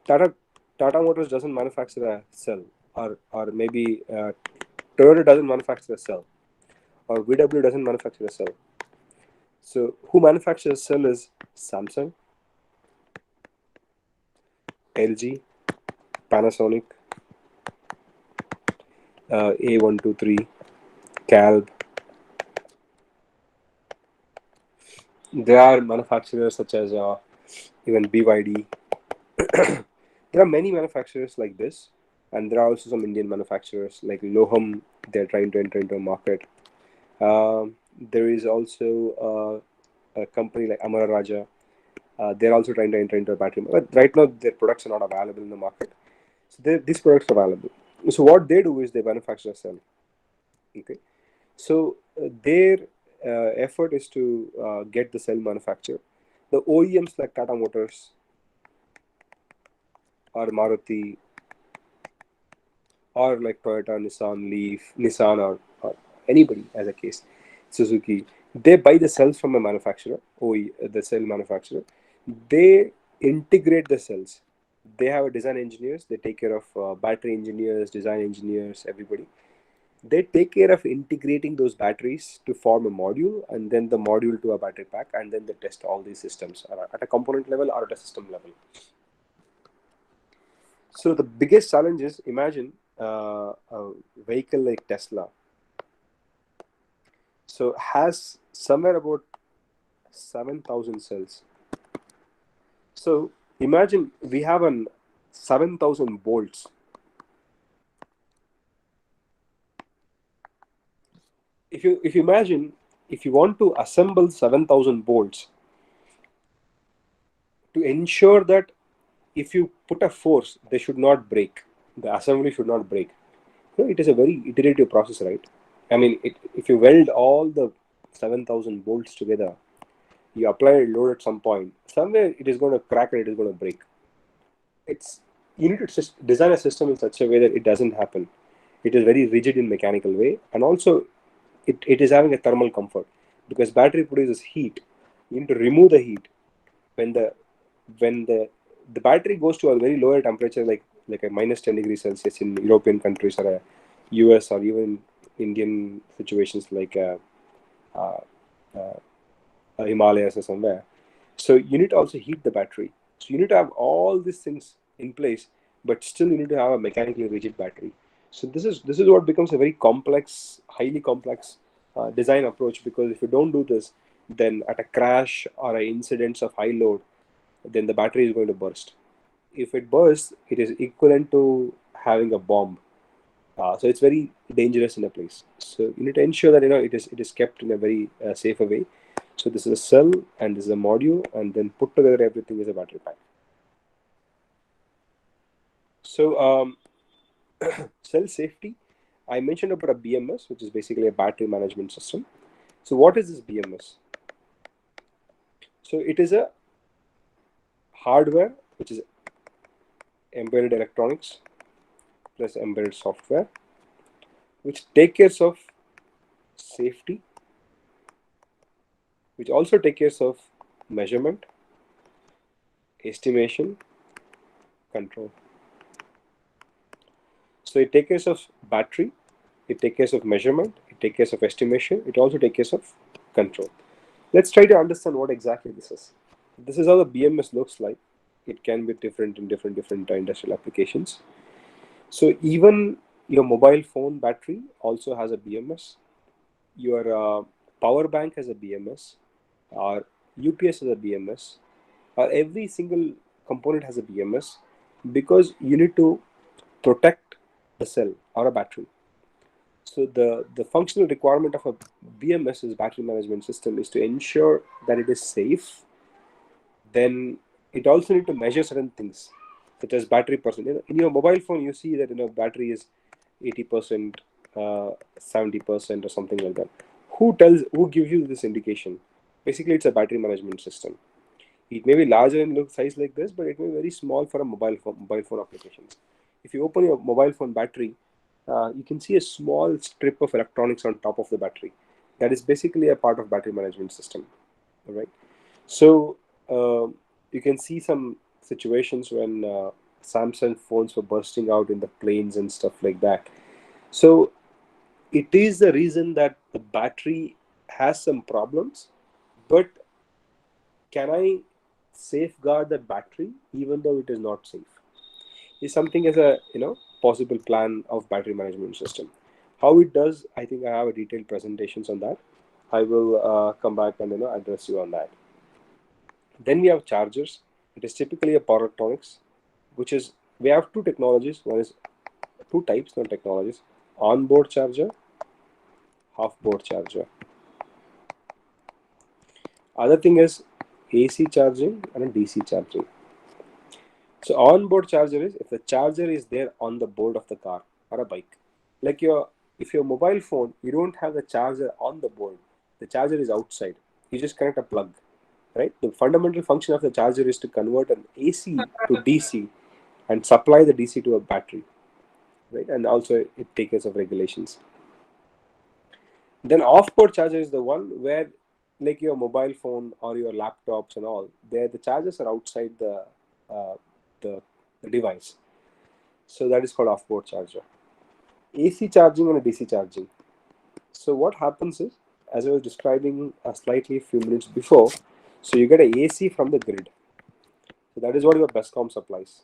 Tata Motors doesn't manufacture a cell, or maybe Toyota doesn't manufacture a cell, or VW doesn't manufacture a cell. So who manufactures a cell is Samsung, LG, Panasonic, A123, Calb. There are manufacturers such as even BYD. There are many manufacturers like this, and there are also some Indian manufacturers like Loham. They're trying to enter into a market. There is also a company like Amara Raja. They're also trying to enter into a battery. But right now, their products are not available in the market. So these products are available. So what they do is they manufacture a cell. Okay. So their effort is to get the cell manufactured. The OEMs like Tata Motors or Maruti or like Toyota, Nissan or anybody as a case, Suzuki, they buy the cells from a manufacturer, the cell manufacturer. They integrate the cells. They have design engineers. They take care of battery engineers, design engineers, everybody. They take care of integrating those batteries to form a module, and then the module to a battery pack, and then they test all these systems at a component level or at a system level. So the biggest challenge is, imagine a vehicle like Tesla. So has somewhere about 7,000 cells. So imagine we have 7,000 bolts. If you imagine, if you want to assemble 7,000 bolts, to ensure that if you put a force, they should not break. The assembly should not break. It is a very iterative process, right? I mean, if you weld all the 7,000 bolts together. You apply a load at some point. Somewhere it is going to crack and it is going to break. You need to design a system in such a way that it doesn't happen. It is very rigid in mechanical way, and also it is having a thermal comfort, because battery produces heat. You need to remove the heat when the battery goes to a very lower temperature, like a minus 10 degrees Celsius in European countries, or a US, or even Indian situations like Himalayas or somewhere. So you need to also heat the battery. So you need to have all these things in place, but still you need to have a mechanically rigid battery. So this is what becomes a very complex, highly complex design approach, because if you don't do this, then at a crash or an incidence of high load, then the battery is going to burst. If it bursts, it is equivalent to having a bomb. So it's very dangerous in a place. So you need to ensure that it is kept in a very safer way. So this is a cell and this is a module, and then put together everything is a battery pack. So cell safety, I mentioned about a BMS, which is basically a battery management system. So what is this BMS? So it is a hardware which is embedded electronics plus embedded software, which take care of safety, which also take care of measurement, estimation, control. So it takes care of battery, it takes care of measurement, it takes care of estimation, it also takes care of control. Let's try to understand what exactly this is. This is how the BMS looks like. It can be different in different industrial applications. So even your mobile phone battery also has a BMS. Your power bank has a BMS. Or UPS has a BMS. Or every single component has a BMS, because you need to protect the cell or a battery. So the functional requirement of a BMS, is battery management system, is to ensure that it is safe. Then it also need to measure certain things, such as battery percent. In your mobile phone, you see that battery is 80%, 70%, or something like that. Who gives you this indication? Basically, it's a battery management system. It may be larger in size like this, but it may be very small for a mobile phone applications. If you open your mobile phone battery, you can see a small strip of electronics on top of the battery. That is basically a part of battery management system. All right. So you can see some situations when Samsung phones were bursting out in the planes and stuff like that. So it is the reason that the battery has some problems, but can I safeguard the battery even though it is not safe? Is something as a possible plan of battery management system. How it does, I think I have a detailed presentations on that. I will come back and address you on that. Then we have chargers. It is typically a power electronics, which is, we have two technologies. One is two types, not technologies: on-board charger, off-board charger. Other thing is AC charging and a DC charging. So on-board charger is if the charger is there on the board of the car or a bike. Like if your mobile phone, you don't have the charger on the board. The charger is outside. You just connect a plug, right? The fundamental function of the charger is to convert an AC to DC and supply the DC to a battery, right? And also it takes care of regulations. Then off-board charger is the one where, like your mobile phone or your laptops and all, there the chargers are outside the device. So that is called off-board charger. AC charging and a DC charging. So what happens is, as I was describing slightly a few minutes before, so you get an AC from the grid. So that is what your BESCOM supplies,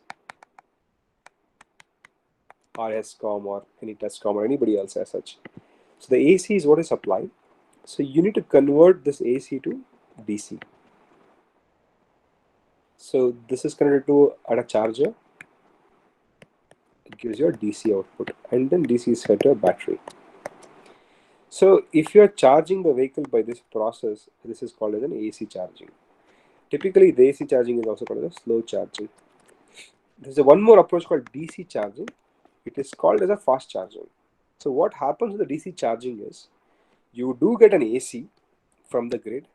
or ESCOM, or any TESCOM, or anybody else as such. So the AC is what is supplied. So you need to convert this AC to DC. So this is connected to at a charger. It gives you a DC output, and then DC is fed to a battery. So if you are charging the vehicle by this process, this is called as an AC charging. Typically, the AC charging is also called as a slow charging. There's one more approach called DC charging. It is called as a fast charging. So what happens with the DC charging is, you do get an AC, from the grid,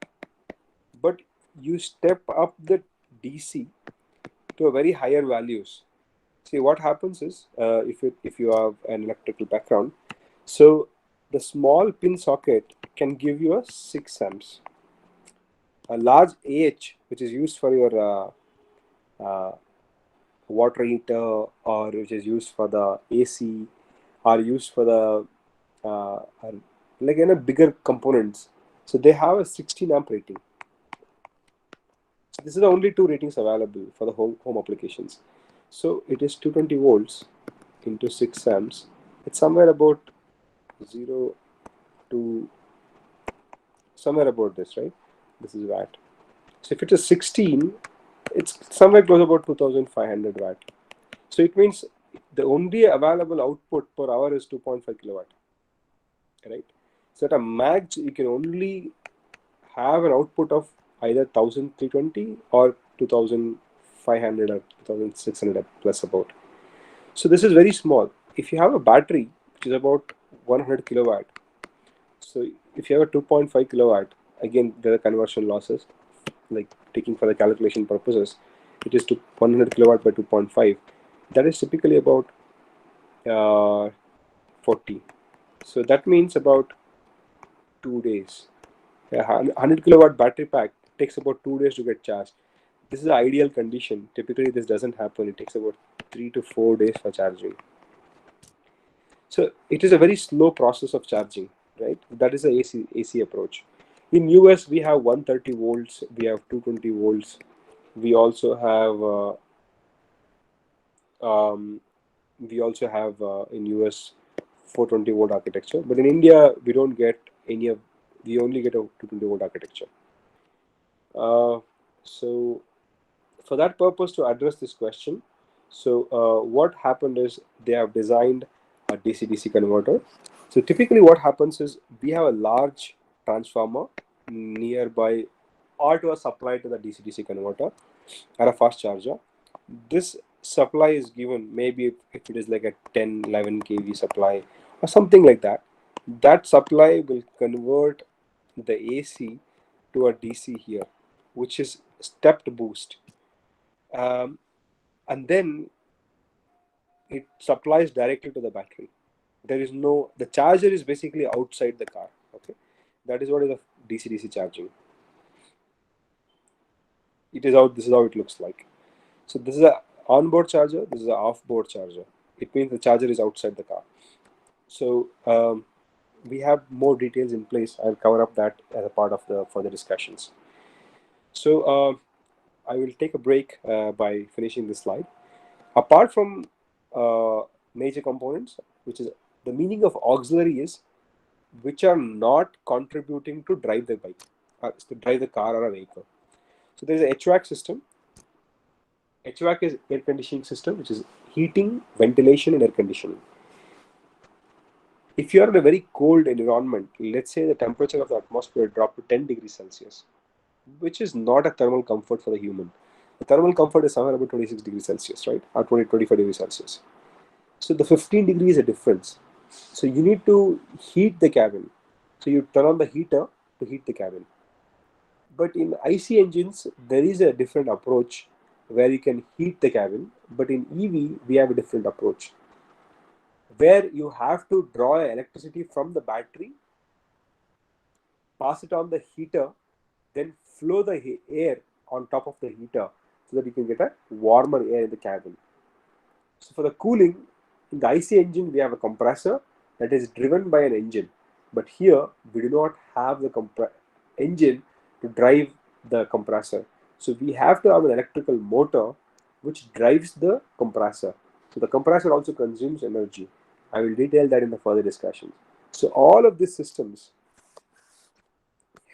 but you step up the DC to a very higher values. See what happens is, if you have an electrical background, so the small pin socket can give you a 6 amps. A large AH, which is used for your water heater, or which is used for the AC, or used for the like bigger components. So they have a 16 amp rating. So this is the only two ratings available for the home applications. So it is 220 volts into 6 amps. It's somewhere about 0 to somewhere about this, right? This is watt. So if it is 16, it's somewhere close about 2500 watt. So it means the only available output per hour is 2.5 kilowatt, right? So at a max, you can only have an output of either 1320 or 2500 or 2600 plus about. So this is very small. If you have a battery which is about 100 kilowatt, so if you have a 2.5 kilowatt, again there are conversion losses, like taking for the calculation purposes, it is to 100 kilowatt by 2.5. That is typically about 40. So that means about 2 days. A 100 kilowatt battery pack takes about 2 days to get charged. This is the ideal condition. Typically, this doesn't happen. It takes about 3 to 4 days for charging. So it is a very slow process of charging, right? That is the AC approach. In US, we have 130 volts. We have 220 volts. We also have in US 420 volt architecture. But in India, we don't get any of. We only get a 220 volt architecture. So for that purpose, to address this question, so what happened is they have designed a DC-DC converter. So typically what happens is we have a large transformer nearby or to a supply to the DC-DC converter or a fast charger. This supply is given, maybe if it is like a 10, 11 kV supply or something like that. That supply will convert the AC to a DC here, which is stepped boost. And then it supplies directly to the battery. There is no, the charger is basically outside the car. Okay, that is what is a DC-DC charging. It is out. This is how it looks like. So this is a onboard charger. This is a off-board charger. It means the charger is outside the car. So we have more details in place. I'll cover up that as a part of the further discussions. So I will take a break by finishing this slide. Apart from major components, which is the meaning of auxiliary is which are not contributing to drive the bike, to drive the car or a vehicle. So there is a HVAC system. HVAC is air conditioning system, which is heating, ventilation, and air conditioning. If you are in a very cold environment, let's say the temperature of the atmosphere dropped to 10 degrees Celsius, which is not a thermal comfort for the human. The thermal comfort is somewhere about 26 degrees Celsius, right? Or 25 degrees Celsius. So the 15 degrees is a difference. So you need to heat the cabin. So you turn on the heater to heat the cabin. But in IC engines, there is a different approach where you can heat the cabin. But in EV, we have a different approach where you have to draw electricity from the battery, pass it on the heater, then flow the air on top of the heater so that you can get a warmer air in the cabin. So for the cooling, in the IC engine, we have a compressor that is driven by an engine. But here, we do not have the engine to drive the compressor. So we have to have an electrical motor which drives the compressor. So the compressor also consumes energy. I will detail that in the further discussion. So all of these systems,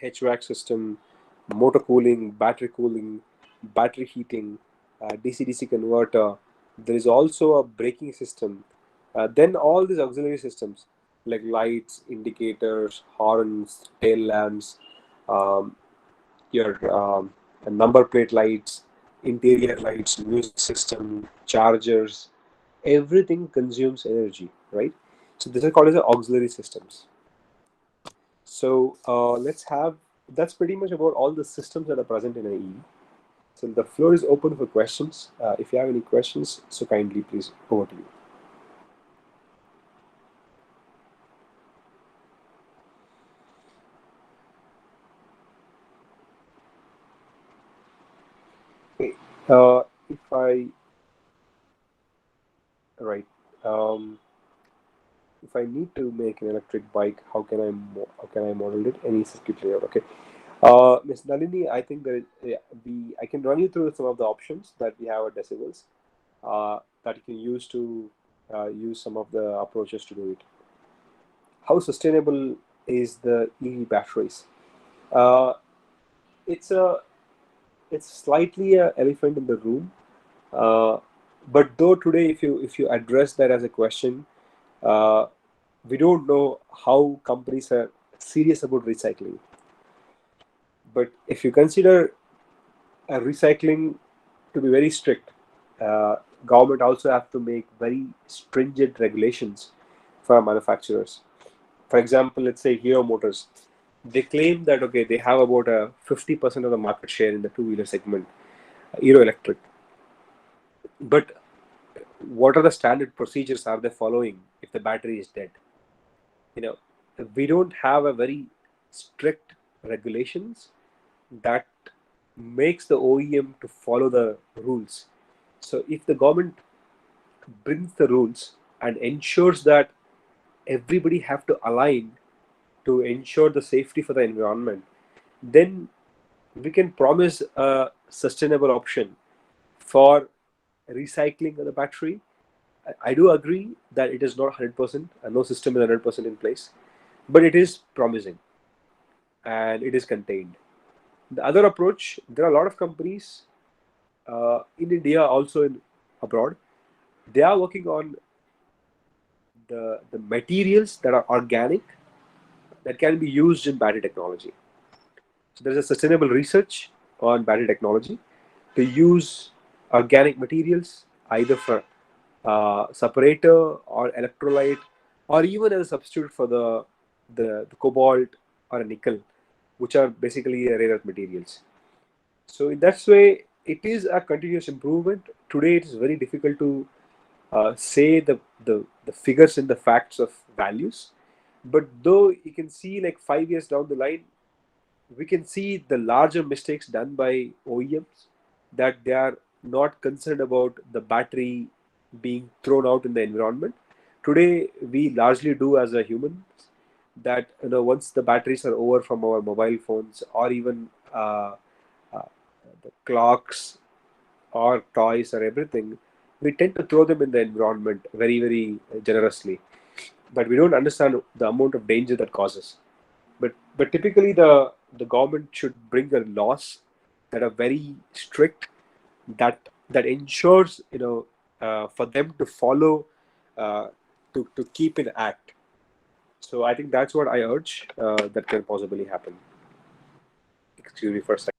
HVAC system, motor cooling, battery heating, DC-DC converter, there is also a braking system. Then all these auxiliary systems like lights, indicators, horns, tail lamps, your number plate lights, interior lights, music system, chargers, everything consumes energy, right? So this is called as auxiliary systems. So let's have that's pretty much about all the systems that are present in an EV. So the floor is open for questions. If you have any questions, so kindly please, over to you. Okay. If I right, um, if I need to make an electric bike, how can I model it? Any circuit layout? Okay. Ms. Nalini, I think that I can run you through some of the options that we have at Decibels that you can use to use some of the approaches to do it. How sustainable is the EV batteries? Uh, it's a it's slightly a elephant in the room, uh, but though today, if you address that as a question, uh, we don't know how companies are serious about recycling. But if you consider recycling to be very strict, uh, government also have to make very stringent regulations for manufacturers. For example, let's say Hero Motors, they claim that okay, they have about a 50% of the market share in the two-wheeler segment, Hero Electric. But what are the standard procedures are they following if the battery is dead? You know, we don't have a very strict regulations that makes the OEM to follow the rules. So if the government brings the rules and ensures that everybody have to align to ensure the safety for the environment, then we can promise a sustainable option for recycling of the battery. I do agree that it is not 100%, and no system is 100% in place, but it is promising and it is contained. The other approach, there are a lot of companies in India, also in abroad, they are working on the materials that are organic that can be used in battery technology. So there's a sustainable research on battery technology to use organic materials either for separator or electrolyte, or even as a substitute for the cobalt or a nickel, which are basically rare earth materials. So in that way, it is a continuous improvement. Today, it is very difficult to say the figures and the facts of values, but though you can see like 5 years down the line, we can see the larger mistakes done by OEMs, that they are not concerned about the battery being thrown out in the environment. Today, we largely do as a human that once the batteries are over from our mobile phones or even uh, the clocks or toys or everything, we tend to throw them in the environment very, very generously. But we don't understand the amount of danger that causes. But typically the government should bring a laws that are very strict, that ensures for them to follow, to keep in act. So I think that's what I urge that can possibly happen. Excuse me for a second.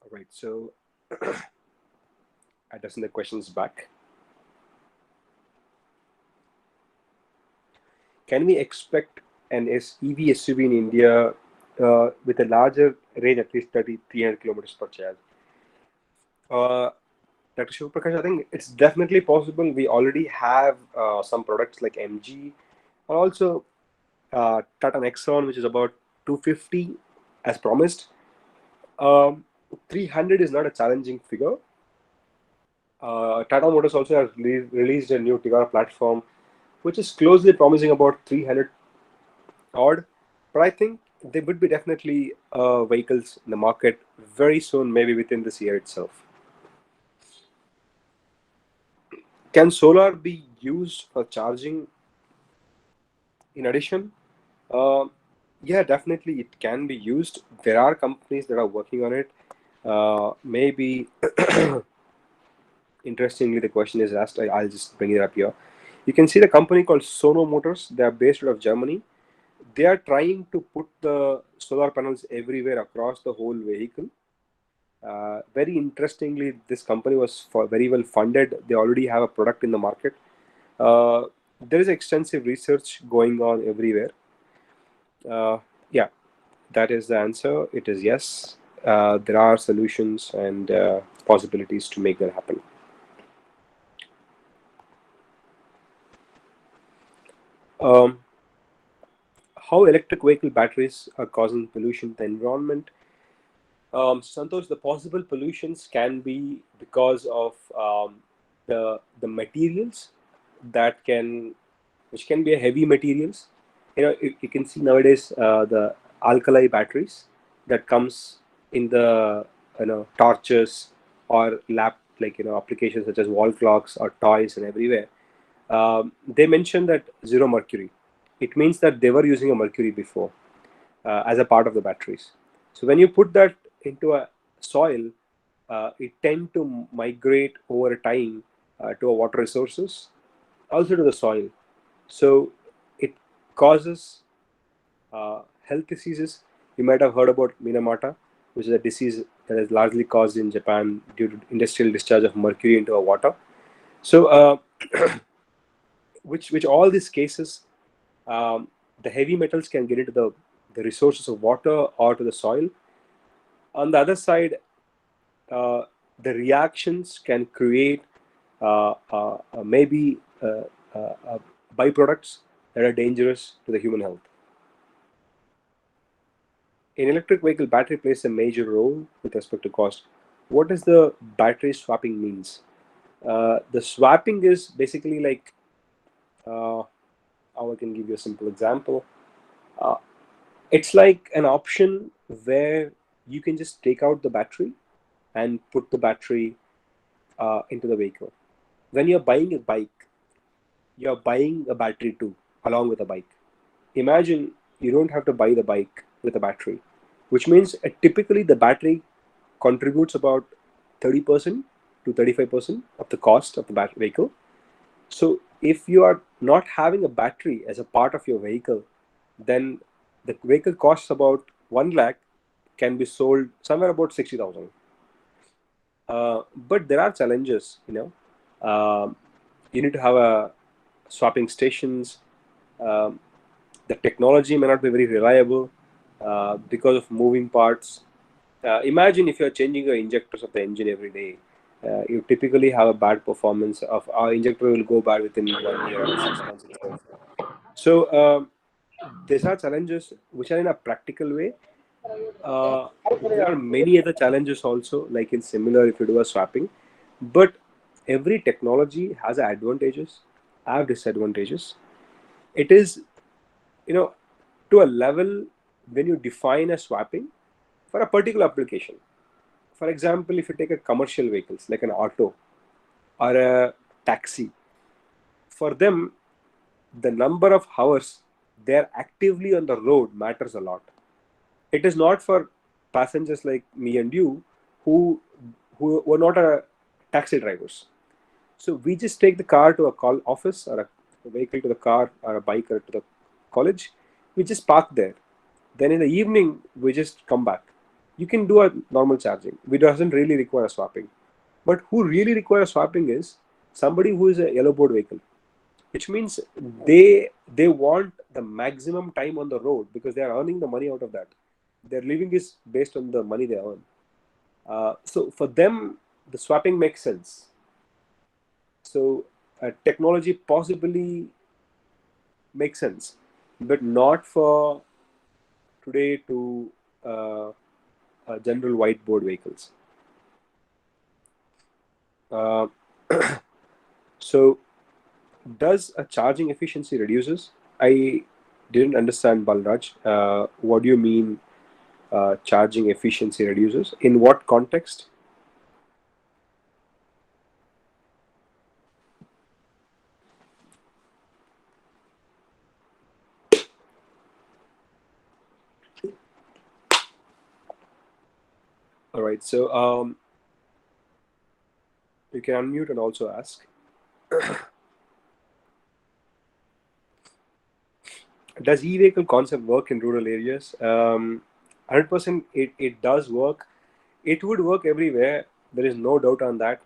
All right, so addressing the questions back. Can we expect an EV SUV in India with a larger range, at least 300 kilometers per charge? Dr. Shivaprakash, I think it's definitely possible. We already have some products like MG, and also Tata Nexon, which is about 250 as promised. 300 is not a challenging figure. Tata Motors also has released a new Tigara platform, which is closely promising about 300 odd. But I think there would be definitely vehicles in the market very soon, maybe within this year itself. Can solar be used for charging in addition? Uh, yeah, definitely it can be used. There are companies that are working on it. Maybe interestingly, the question is asked. I'll just bring it up here. You can see the company called Sono Motors. They are based out of Germany. they are trying to put the solar panels everywhere across the whole vehicle. Very interestingly, this company was very well funded. They already have a product in the market. There is extensive research going on everywhere. Yeah, that is the answer. It is yes. There are solutions and possibilities to make that happen. How electric vehicle batteries are causing pollution to the environment? Santosh, the possible pollutions can be because of the materials which can be a heavy materials. You can see nowadays the alkali batteries that comes in the torches or applications such as wall clocks or toys and everywhere. They mentioned that zero mercury. It means that they were using a mercury before as a part of the batteries. So when you put that into a soil, it tend to migrate over time to a water resources, also to the soil. So it causes health diseases. You might have heard about Minamata, which is a disease that is largely caused in Japan due to industrial discharge of mercury into a water. So which all these cases, the heavy metals can get into the resources of water or to the soil. On the other side, the reactions can create maybe byproducts that are dangerous to the human health. An electric vehicle battery plays a major role with respect to cost. What does the battery swapping means? The swapping is basically like, I can give you a simple example. It's like an option where you can just take out the battery and put the battery into the vehicle. When you're buying a bike, you're buying a battery too, along with a bike. Imagine you don't have to buy the bike with a battery, which means typically the battery contributes about 30% to 35% of the cost of the vehicle. So if you are not having a battery as a part of your vehicle, then the vehicle costs about 1 lakh, can be sold somewhere about 60,000. But there are challenges, you need to have a swapping stations. The technology may not be very reliable because of moving parts. Imagine if you're changing your injectors of the engine every day. You typically have a bad performance of our injector will go bad within 1 year or 6 months itself. So these are challenges which are in a practical way. There are many other challenges also, like in similar if you do a swapping, but every technology has advantages, have disadvantages. It is, to a level when you define a swapping for a particular application. For example, if you take a commercial vehicles like an auto or a taxi, for them, the number of hours they're actively on the road matters a lot. It is not for passengers like me and you who were not a taxi drivers. So we just take the car to a call office or a vehicle to the car or a bike or to the college. We just park there. Then in the evening we just come back. You can do a normal charging. We doesn't really require a swapping. But who really requires swapping is somebody who is a yellow board vehicle, which means they want the maximum time on the road because they are earning the money out of that. Their living is based on the money they earn. So for them, the swapping makes sense. So technology possibly makes sense, but not for today to general whiteboard vehicles. So does a charging efficiency reduces? I didn't understand, Balraj. What do you mean charging efficiency reduces? In what context? All right, so you can unmute and also ask. Does e-vehicle concept work in rural areas? 100% it does work. It would work everywhere. There is no doubt on that.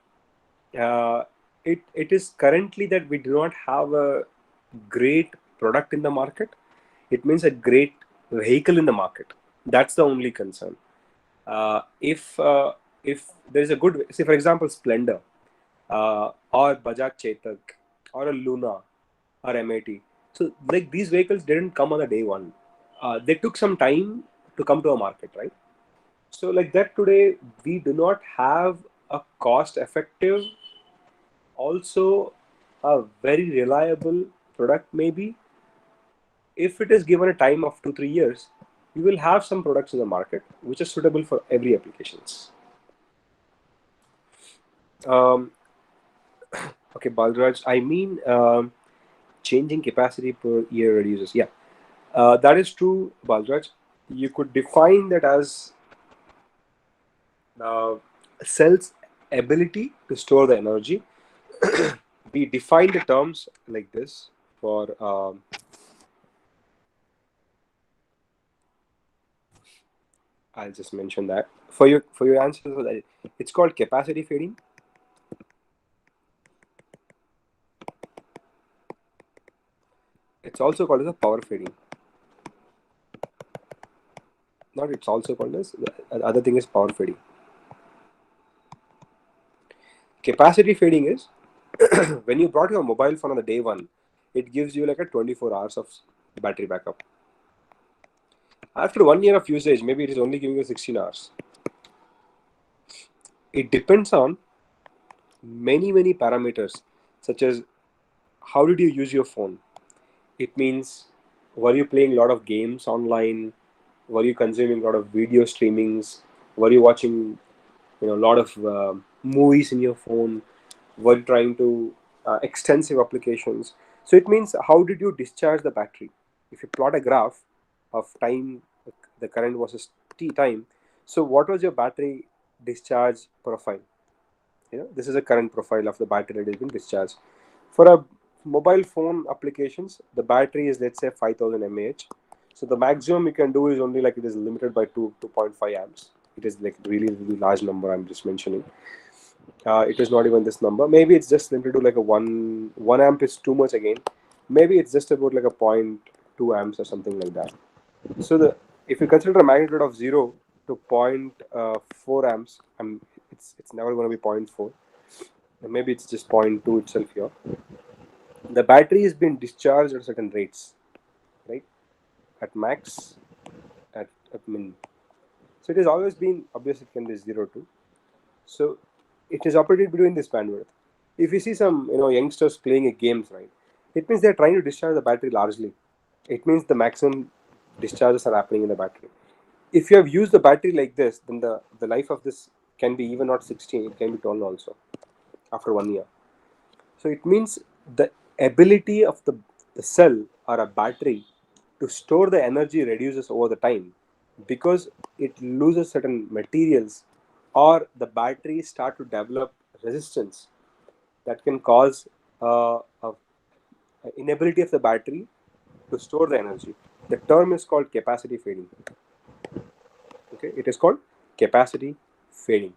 It is currently that we do not have a great product in the market. It means a great vehicle in the market. That's the only concern. If there is a good, say for example, Splendor, or Bajaj Chetak, or a Luna, or MAT. So like these vehicles didn't come on the day one. They took some time to come to a market, right? So like that today we do not have a cost effective, also a very reliable product. Maybe if it is given a time of 2-3 years, we will have some products in the market which are suitable for every applications. Um, okay, Balraj, I mean, changing capacity per year reduces. Yeah, that is true, Balraj. You could define that as uh, cell's ability to store the energy. We define the terms like this for. I'll just mention that for your answer. It's called capacity fading. It's also called as a power fading. Not it's also called as the other thing is power fading. Capacity fading is when you brought your mobile phone on the day one, it gives you like a 24 hours of battery backup. After 1 year of usage, maybe it is only giving you 16 hours. It depends on many parameters, such as how did you use your phone. It means, were you playing a lot of games online? Were you consuming a lot of video streamings? Were you watching a lot of movies in your phone? Were you trying to extensive applications? So it means, how did you discharge the battery? If you plot a graph of time, the current versus t time, so what was your battery discharge profile? This is a current profile of the battery that has been discharged. For a mobile phone applications, the battery is, let's say, 5000 mAh. So the maximum you can do is only, like, it is limited by 2.5 amps. It is like really large number I'm just mentioning. It is not even this number. Maybe it's just limited to like a one amp is too much again. Maybe it's just about like a 0.2 amps or something like that. So if you consider a magnitude of 0 to 0.4 amps, it's never going to be 0.4. Maybe it's just 0.2 itself here. The battery is being discharged at certain rates, right? At max, at min. So it has always been, obviously it can be 0 to. So it is operated between this bandwidth. If you see some youngsters playing games, right, it means they're trying to discharge the battery largely. It means the maximum discharges are happening in the battery. If you have used the battery like this, then the life of this can be even not 16, it can be 12 also after 1 year. So it means the ability of the cell or a battery to store the energy reduces over the time, because it loses certain materials, or the batteries start to develop resistance that can cause a inability of the battery to store the energy. The term is called capacity fading. Okay, it is called capacity fading.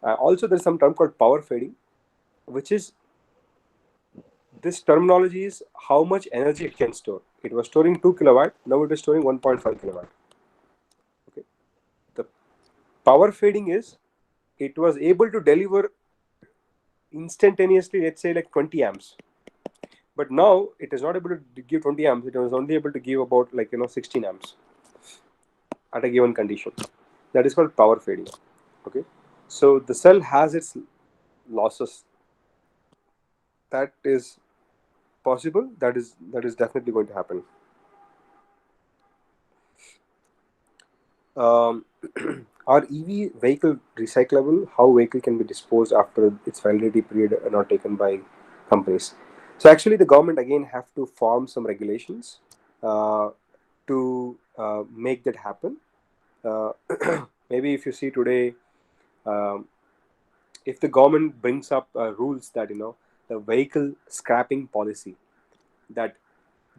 Also, there's some term called power fading, which is, this terminology is how much energy it can store. It was storing 2 kilowatt, now it is storing 1.5 kilowatt. Okay, the power fading is, it was able to deliver instantaneously, let's say like 20 amps, but now it is not able to give 20 amps. It was only able to give about 16 amps at a given condition. That is called power fading. Okay, so the cell has its losses. That is possible. That is definitely going to happen. um, are EV vehicle recyclable? How vehicle can be disposed after its validity period are not taken by companies? So actually, the government again have to form some regulations to make that happen. Uh, maybe if you see today, um, if the government brings up rules that the vehicle scrapping policy, that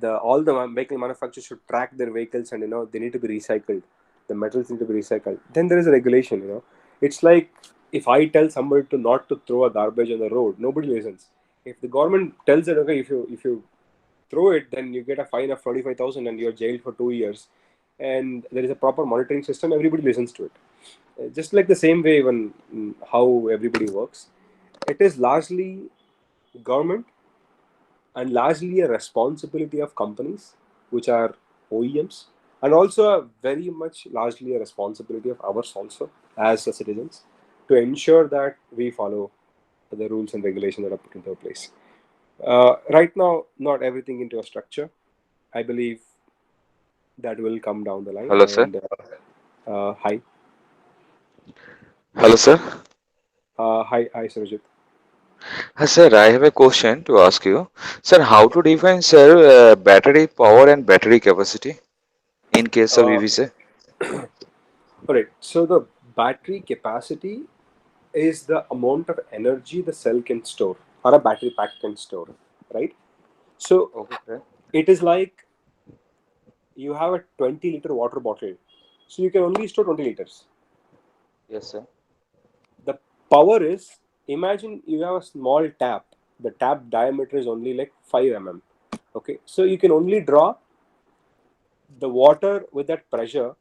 all the vehicle manufacturers should track their vehicles, and they need to be recycled. The metals need to be recycled. Then there is a regulation. It's like if I tell somebody to not to throw a garbage on the road, nobody listens. If the government tells it, okay, if you throw it, then you get a fine of 25,000 and you're jailed for 2 years, and there is a proper monitoring system, everybody listens to it. Just like the same way when how everybody works, it is largely government and largely a responsibility of companies, which are OEMs, and also a very much largely a responsibility of ours also as the citizens to ensure that we follow the rules and regulations that are put into place. Right now, not everything into a structure. I believe that will come down the line. Hello, sir. And hi, Hello, sir. hi, Surajit. Sir, I have a question to ask you. Sir, how to define, sir, battery power and battery capacity in case of Uh, EV, sir? all right. So the battery capacity is the amount of energy the cell can store or a battery pack can store, right? So Okay, sir. it is like you have a 20-liter water bottle, so you can only store 20 liters. Yes, sir. The power is, imagine you have a small tap. The tap diameter is only like 5 mm. Okay, so you can only draw the water with that pressure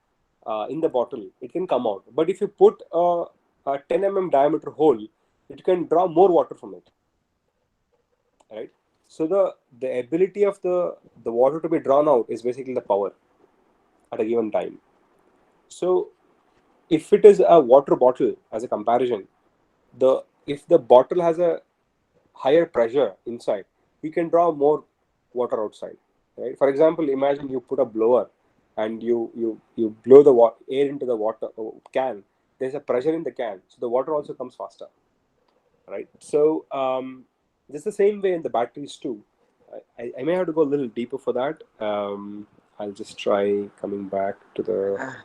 in the bottle. It can come out. But if you put a 10 mm diameter hole, it can draw more water from it, right? So the ability of the water to be drawn out is basically the power at a given time. So if it is a water bottle as a comparison, the if the bottle has a higher pressure inside, you can draw more water outside, right? For example, imagine you put a blower and you blow the air into the water can. There's a pressure in the can, so the water also comes faster, right? So just the same way in the batteries too. I may have to go a little deeper for that. I'll just try coming back to the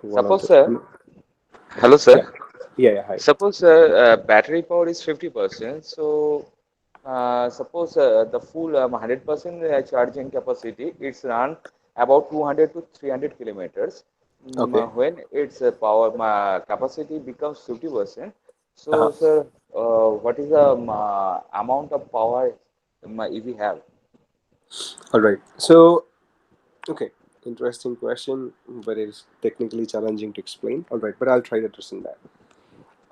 one of Suppose, the sir. Hello, yeah, sir. yeah, hi. Suppose, sir, battery power is 50%. So, suppose the full 100% charging capacity, it's run about 200 to 300 kilometers. Okay. When its power capacity becomes 50%, so, Uh-huh. sir, what is the amount of power EV have? All right. So, okay, interesting question, but it's technically challenging to explain. All right, but I'll try to addressing that.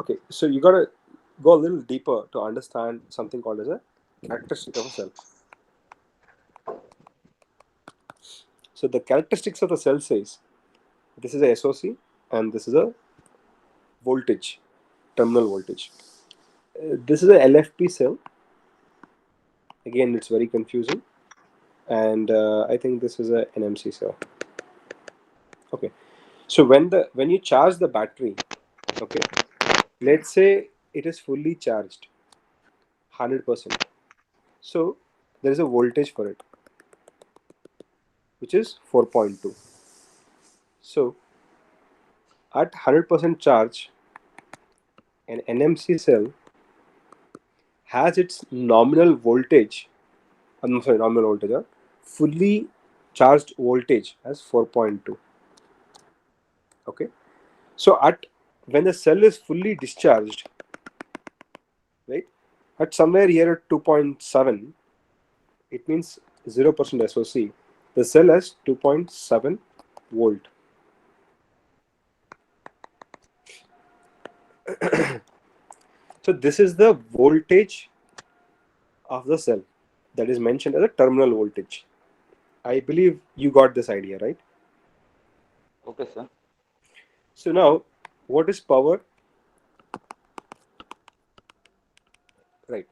Okay, so you gotta go a little deeper to understand something called as a characteristic of a cell. So the characteristics of the cell says this is a SOC and this is a voltage, terminal voltage. This is a LFP cell. Again, it's very confusing, and I think this is a NMC cell. Okay, so when you charge the battery, okay, let's say it is fully charged, 100%. So there is a voltage for it, which is 4.2. So at 100% charge, an NMC cell has its nominal voltage. I'm sorry, nominal voltage. Fully charged voltage as 4.2. Okay. So at when the cell is fully discharged, right, at somewhere here at 2.7, it means 0% SOC. The cell has 2.7 volt. So this is the voltage of the cell that is mentioned as a terminal voltage. I believe you got this idea, right? Okay, sir. So now, what is power? Right.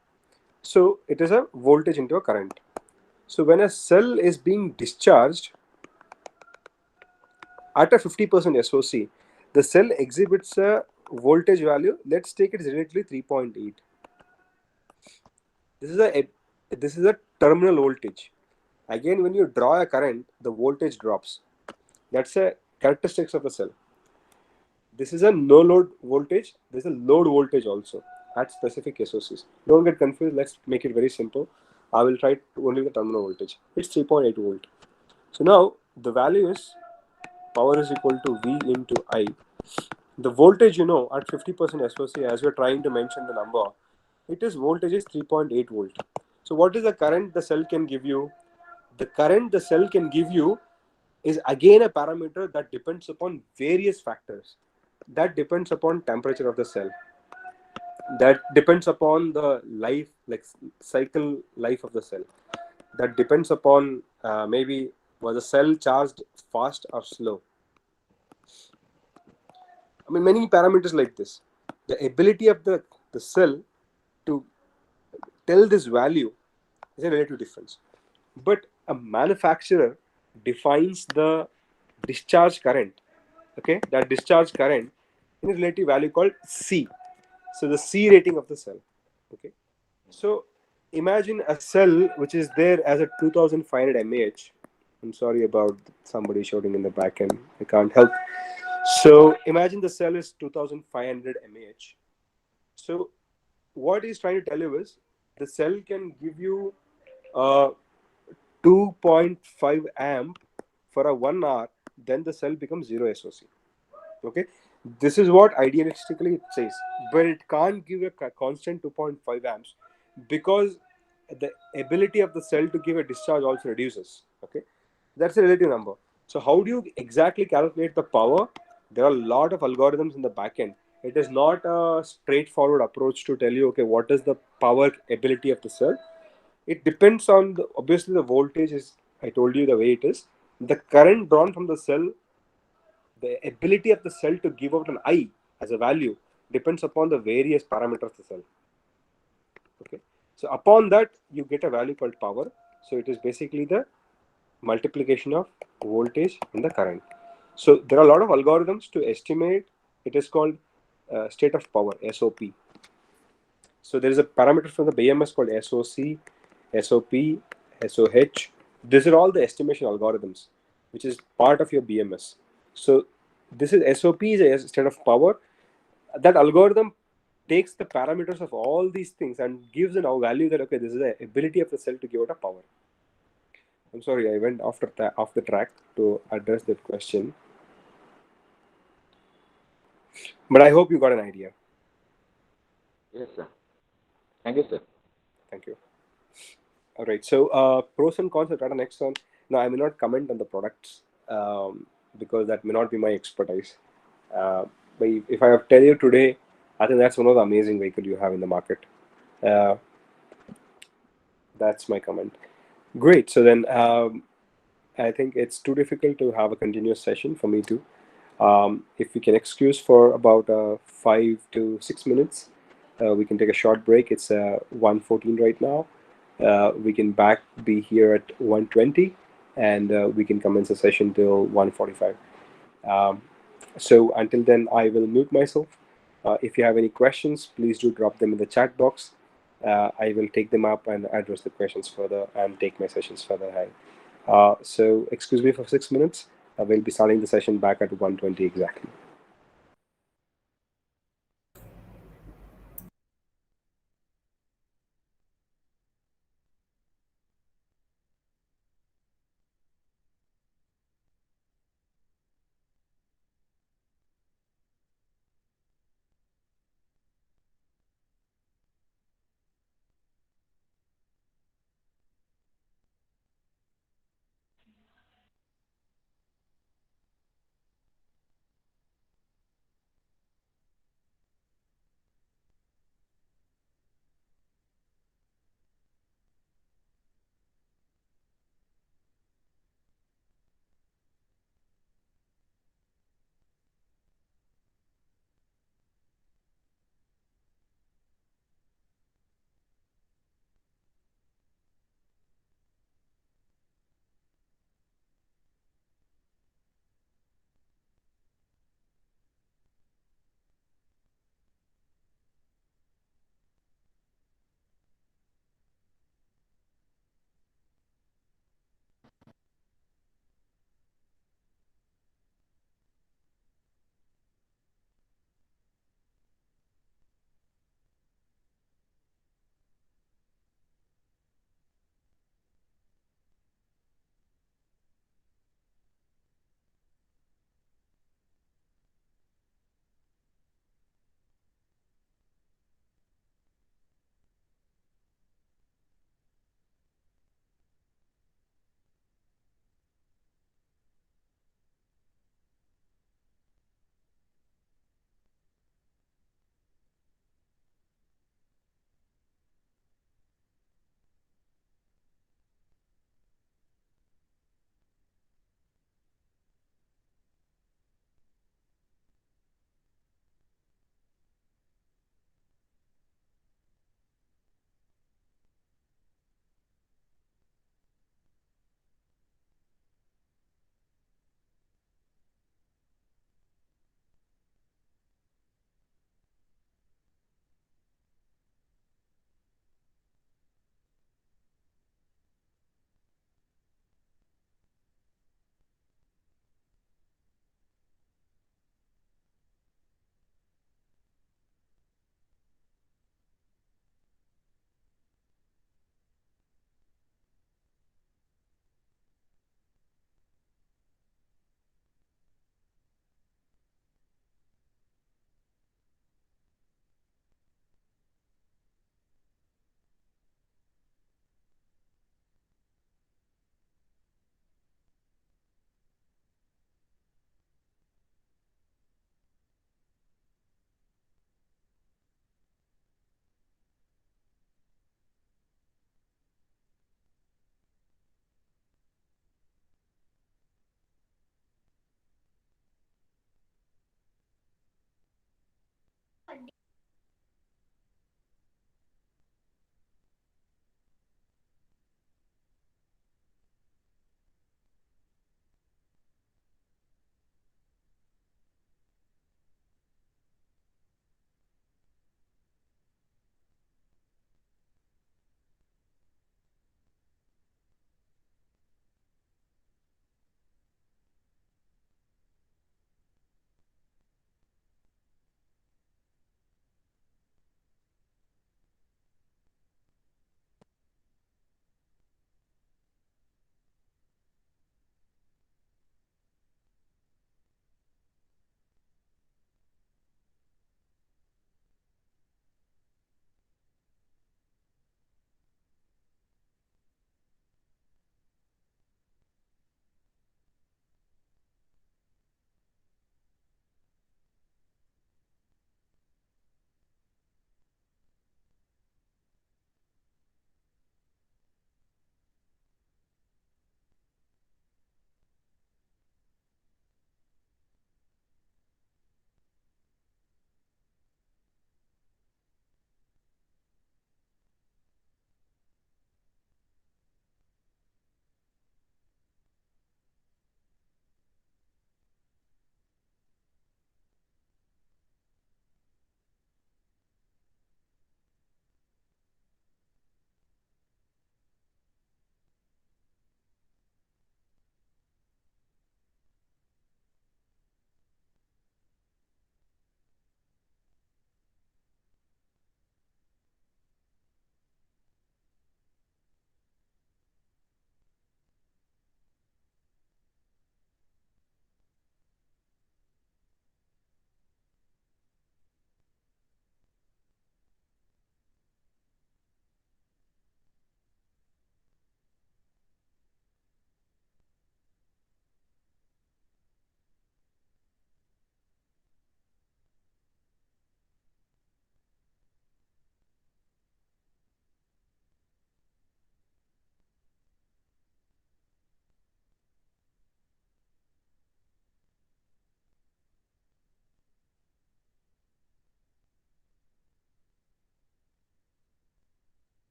So it is a voltage into a current. So when a cell is being discharged at a 50% SOC, the cell exhibits a voltage value. Let's take it directly 3.8. This is a terminal voltage. Again, when you draw a current, the voltage drops. That's a characteristics of the cell. This is a no load voltage. There's a load voltage also at specific SOCs. Don't get confused. Let's make it very simple. I will write only the terminal voltage. It's 3.8 volt. So now the value is power is equal to V into I. The voltage, at 50% SOC, as we're trying to mention the number, it is voltage is 3.8 volt. So what is the current the cell can give you? The current the cell can give you is again a parameter that depends upon various factors. That depends upon temperature of the cell. That depends upon the life, like cycle life of the cell. That depends upon maybe was the cell charged fast or slow. I mean, many parameters like this. The ability of the cell to tell this value is a relative difference. But a manufacturer defines the discharge current, okay, that discharge current in a relative value called C. So the C rating of the cell, okay. So imagine a cell which is there as a 2500 mAh. I'm sorry about somebody shouting in the back end. I can't help. So imagine the cell is 2500 mAh. So what he's trying to tell you is the cell can give you 2.5 amp for a 1 hour, then the cell becomes zero SOC. Okay, this is what idealistically it says, but it can't give a constant 2.5 amps because the ability of the cell to give a discharge also reduces. Okay, that's a relative number. So how do you exactly calculate the power? There are a lot of algorithms in the backend. It is not a straightforward approach to tell you, okay, what is the power ability of the cell. It depends on obviously the voltage is, I told you the way it is. The current drawn from the cell, the ability of the cell to give out an I as a value depends upon the various parameters of the cell. Okay. So upon that you get a value called power. So it is basically the multiplication of voltage and the current. So there are a lot of algorithms to estimate. It is called state of power, SOP. So there is a parameter from the BMS called SOC, SOP, SOH. These are all the estimation algorithms, which is part of your BMS. So this is SOP is a state of power. That algorithm takes the parameters of all these things and gives a now value that okay, this is the ability of the cell to give out a power. I'm sorry, I went off the track to address that question, but I hope you got an idea. Yes, sir. Thank you, sir. Thank you. All right. So pros and cons of Tata Nexon. Now I may not comment on the products because that may not be my expertise. But if I have tell you today, I think that's one of the amazing vehicles you have in the market. Uh, that's my comment. Great. So then I think it's too difficult to have a continuous session for me too. If we can excuse for about 5 to 6 minutes, we can take a short break. It's 1:14 right now. We can back be here at 1:20, and we can commence the session till 1:45. Um, so until then, I will mute myself. If you have any questions, please do drop them in the chat box. I will take them up and address the questions further and take my sessions further ahead. So excuse me for 6 minutes. We'll be starting the session back at 1:20 exactly.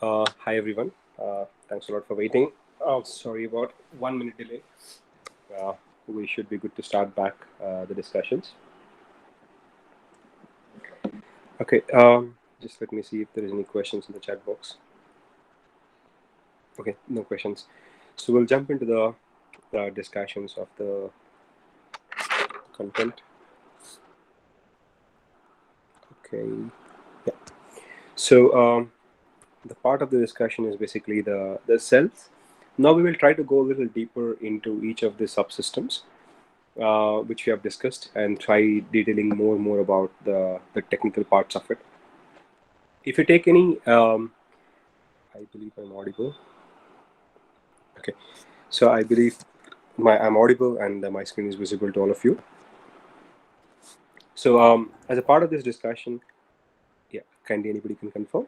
Hi everyone. Thanks a lot for waiting. Oh, sorry about 1 minute delay. We should be good to start back the discussions. Okay. Just let me see if there is any questions in the chat box. Okay, no questions. So we'll jump into the discussions of the content. Okay. Yeah. So the part of the discussion is basically the cells. Now we will try to go a little deeper into each of the subsystems, which we have discussed, and try detailing more about the technical parts of it. If you take any, I believe I'm audible. Okay, so I believe I'm audible and my screen is visible to all of you. So as a part of this discussion, yeah, kindly anybody can confirm.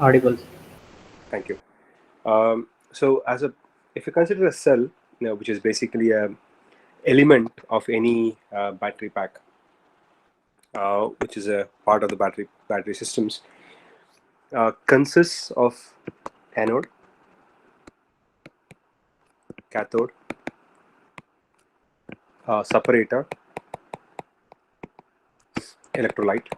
Audible. Thank you. So if you consider a cell, which is basically a element of any battery pack, which is a part of the battery systems, consists of anode, cathode, separator, electrolyte.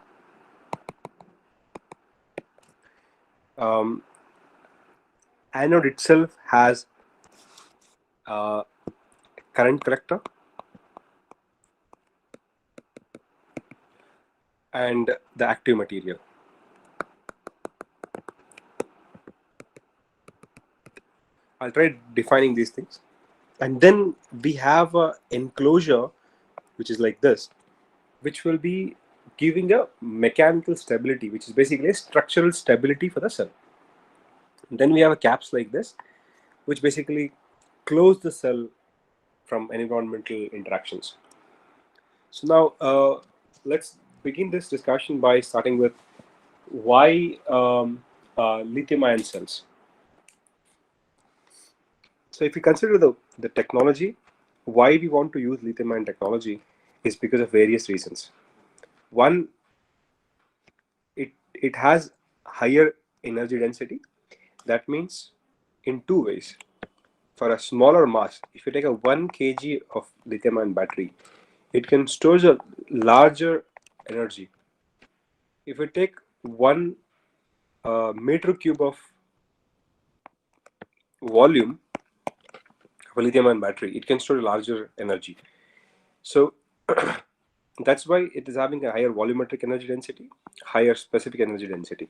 Anode itself has current collector and the active material. I'll try defining these things. And then we have an enclosure, which is like this, which will be giving a mechanical stability, which is basically a structural stability for the cell. And then we have a caps like this, which basically close the cell from environmental interactions. So now let's begin this discussion by starting with why lithium-ion cells. So if you consider the technology, why we want to use lithium-ion technology is because of various reasons. One, it has higher energy density. That means in two ways. For a smaller mass, if you take a 1 kg of lithium-ion battery, it can store a larger energy. If you take 1 meter cube of volume of a lithium-ion battery, it can store a larger energy. So that's why it is having a higher volumetric energy density, higher specific energy density.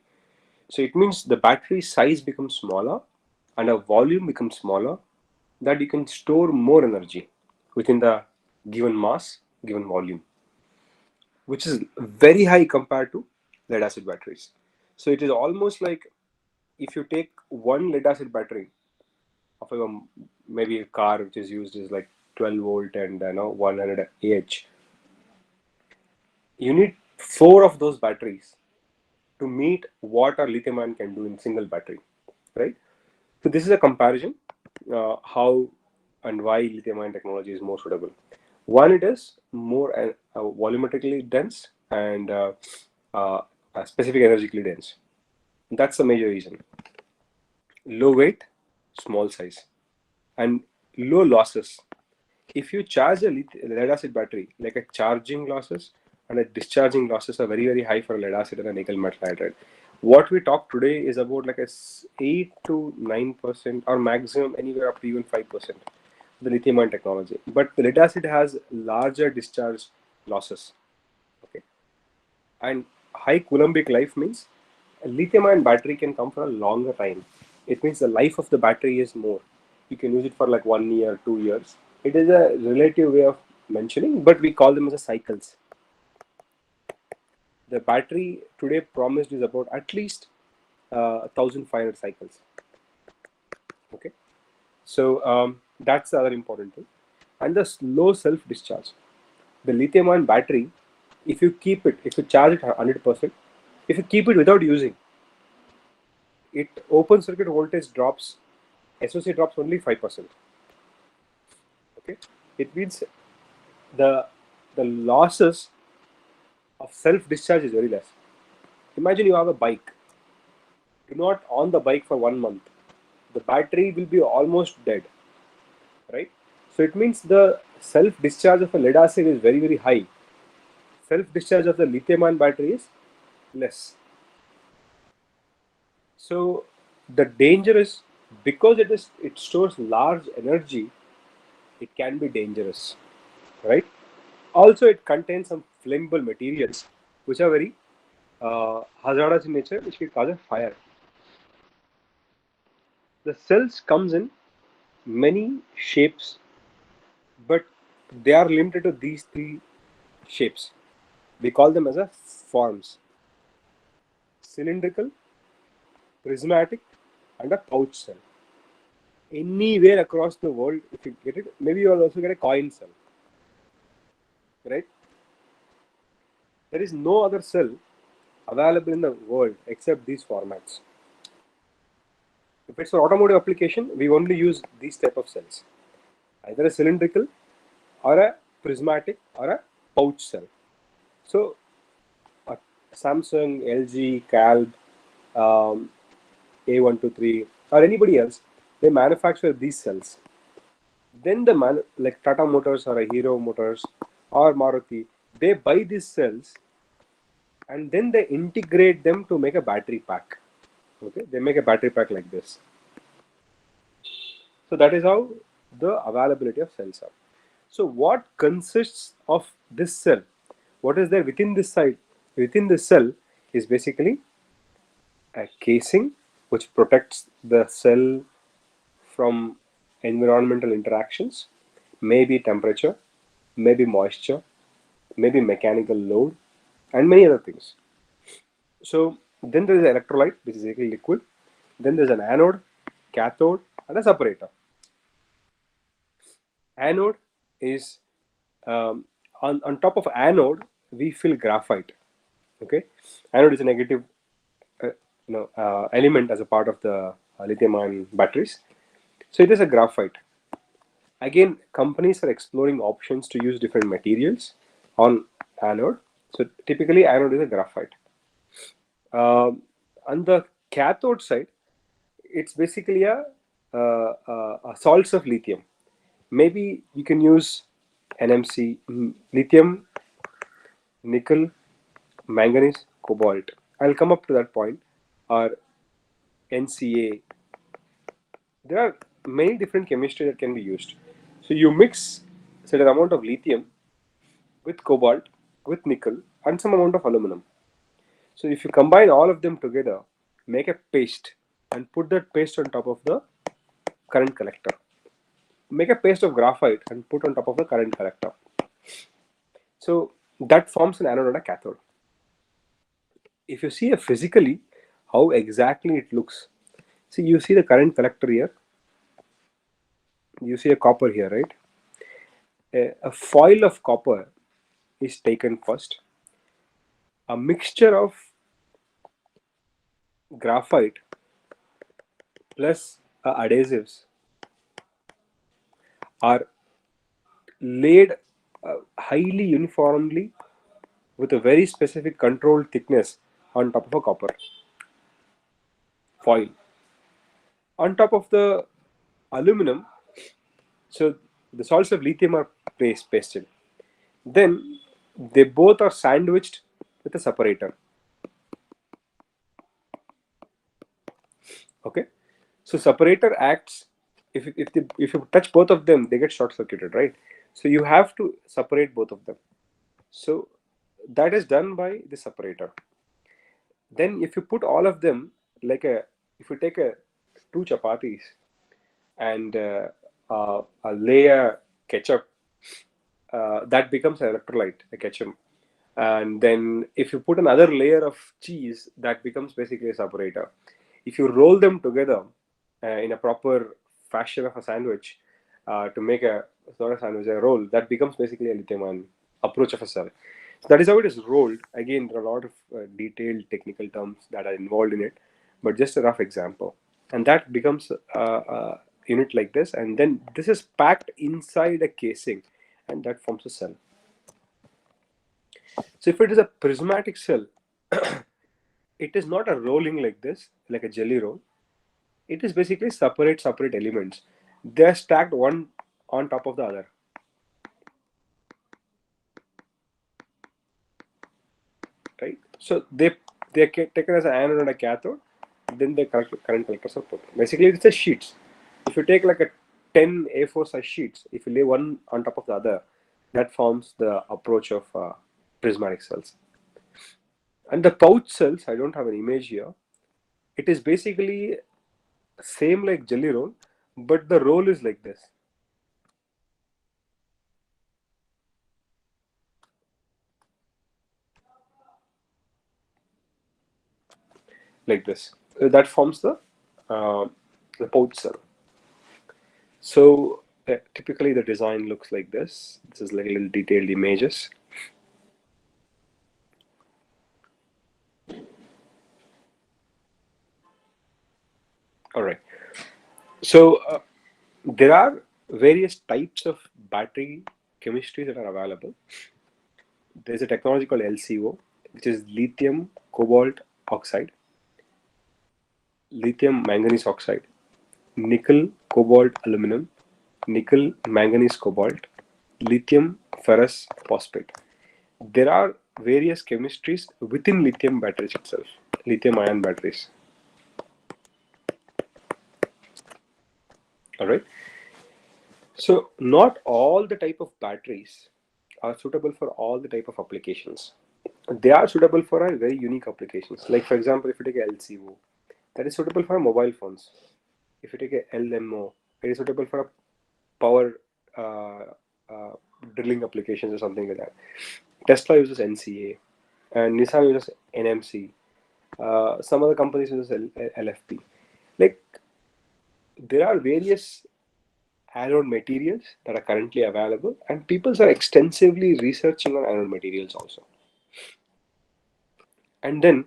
So it means the battery size becomes smaller and a volume becomes smaller, that you can store more energy within the given mass, given volume, which is very high compared to lead acid batteries. So it is almost like if you take 1 lead acid battery of maybe a car which is used is like 12 volt and 100 Ah, you need 4 of those batteries to meet what a lithium ion can do in single battery, right? So this is a comparison how and why lithium ion technology is more suitable. One, it is more volumetrically dense and specific energetically dense. That's the major reason. Low weight, small size, and low losses. If you charge a lead acid battery, like a charging losses and a discharging losses are very high for a lead acid and a nickel metal hydride. What we talk today is about like a 8 to 9% or maximum anywhere up to even 5%. The lithium ion technology, but the lead acid has larger discharge losses. Okay, and high coulombic life means a lithium ion battery can come for a longer time. It means the life of the battery is more. You can use it for like 1 year, 2 years. It is a relative way of mentioning, but we call them as a cycles. The battery today promised is about at least 1,500 cycles. Okay, so that's the other important thing. And the slow self discharge. The lithium ion battery, if you charge it 100%, if you keep it without using it, open circuit voltage drops, SOC drops only 5%. Okay, it means the losses of self discharge is very less. Imagine you have a bike. Do not on the bike for 1 month. The battery will be almost dead, right? So it means the self-discharge of a lead acid is very, very high. Self-discharge of the lithium-ion battery is less. So the danger is, because it stores large energy, it can be dangerous, right? Also, it contains some flammable materials which are very hazardous in nature, which can cause a fire. The cells comes in many shapes, but they are limited to these three shapes. We call them as a forms: cylindrical, prismatic, and a pouch cell. Anywhere across the world, if you get it, maybe you will also get a coin cell, right? There is no other cell available in the world except these formats. If it's for automotive application, we only use these type of cells, either a cylindrical or a prismatic or a pouch cell. So Samsung, LG, Calb, A123 or anybody else, they manufacture these cells. Then like Tata Motors or a Hero Motors or Maruti, they buy these cells and then they integrate them to make a battery pack. Okay, they make a battery pack like this. So that is how the availability of cells are. So what consists of this cell? What is there within this side? Within this cell is basically a casing which protects the cell from environmental interactions, maybe temperature, maybe moisture, maybe mechanical load, and many other things. So then there is an electrolyte, which is a liquid. Then there's an anode, cathode, and a separator. Anode is on top of anode we fill graphite. Okay, anode is a negative element as a part of the lithium-ion batteries. So it is a graphite. Again, companies are exploring options to use different materials on anode. So typically, anode is a graphite. On the cathode side, it's basically a salts of lithium. Maybe you can use NMC, lithium, nickel, manganese, cobalt. I'll come up to that point. Or NCA. There are many different chemistry that can be used. So you mix a certain amount of lithium with cobalt, with nickel, and some amount of aluminum. So if you combine all of them together, make a paste and put that paste on top of the current collector. Make a paste of graphite and put on top of the current collector. So that forms an anode and a cathode. If you see physically how exactly it looks, see, you see the current collector here. You see a copper here, right? A foil of copper is taken first. A mixture of graphite plus adhesives are laid highly uniformly with a very specific controlled thickness on top of a copper foil. On top of the aluminum, so the salts of lithium are pasted. Then they both are sandwiched with a separator. Okay, so separator acts, if you touch both of them, they get short circuited, right? So you have to separate both of them. So that is done by the separator. Then if you put all of them, like if you take two chapatis and lay a ketchup, that becomes an electrolyte, a ketchup. And then if you put another layer of cheese, that becomes basically a separator. If you roll them together in a proper fashion of a sandwich to make a sort of sandwich, a roll, that becomes basically a lithium-ion approach of a cell. So that is how it is rolled. Again, there are a lot of detailed technical terms that are involved in it, but just a rough example. And that becomes a unit like this, and then this is packed inside a casing, and that forms a cell. So if it is a prismatic cell, it is not a rolling like this, like a jelly roll. It is basically separate elements. They are stacked one on top of the other. Right? So they taken as an anode and a cathode, then the current collectors are put. Basically, it's a sheets. If you take like a 10 A4 size sheets, if you lay one on top of the other, that forms the approach of prismatic cells. And the pouch cells, I don't have an image here. It is basically same like jelly roll, but the roll is like this. Like this. That forms the pouch cell. So typically the design looks like this. This is like little detailed images. All right. So there are various types of battery chemistries that are available. There's a technology called LCO, which is lithium cobalt oxide, lithium manganese oxide, nickel cobalt aluminum, nickel manganese cobalt, lithium ferrous phosphate. There are various chemistries within lithium batteries itself, lithium ion batteries. All right. So not all the type of batteries are suitable for all the type of applications. They are suitable for a very unique applications. Like for example, if you take a LCO, that is suitable for mobile phones. If you take a LMO, it is suitable for a power drilling applications or something like that. Tesla uses NCA, and Nissan uses NMC. Some other companies use LFP. Like there are various anode materials that are currently available, and people are extensively researching on anode materials also. And then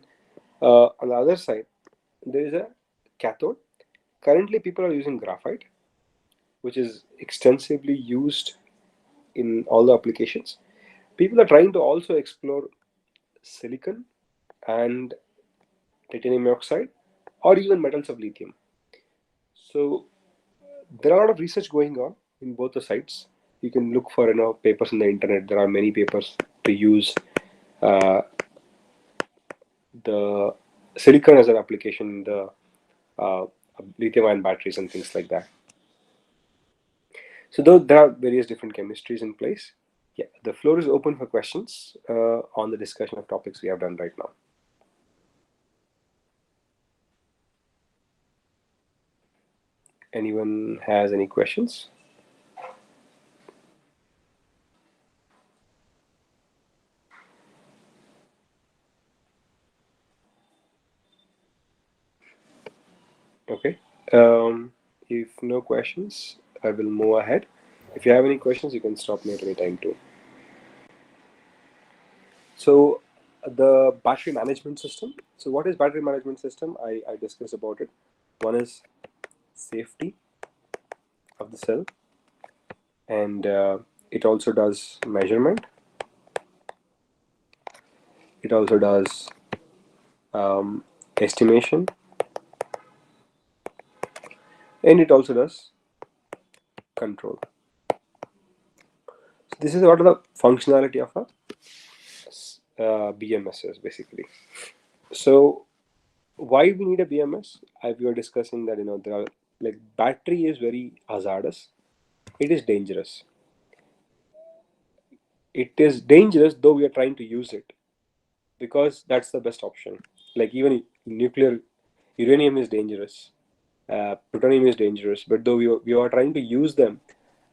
on the other side, there is a cathode. Currently, people are using graphite, which is extensively used in all the applications. People are trying to also explore silicon and titanium oxide, or even metals of lithium. So there are a lot of research going on in both the sides. You can look for papers on the internet. There are many papers to use uh, the silicon as an application in the uh, lithium-ion batteries and things like that. So though there are various different chemistries in place. Yeah, the floor is open for questions on the discussion of topics we have done right now. Anyone has any questions? Okay. If no questions, I will move ahead. If you have any questions, you can stop me at any time too. So the battery management system. So what is battery management system? I discussed about it. One is safety of the cell, and it also does measurement. It also does estimation, and it also does control. So this is what the functionality of a BMS is basically. So why we need a BMS? We were discussing that there are like battery is very hazardous. It is dangerous. It is dangerous though we are trying to use it because that's the best option. Like even nuclear uranium is dangerous, plutonium is dangerous, but though we are trying to use them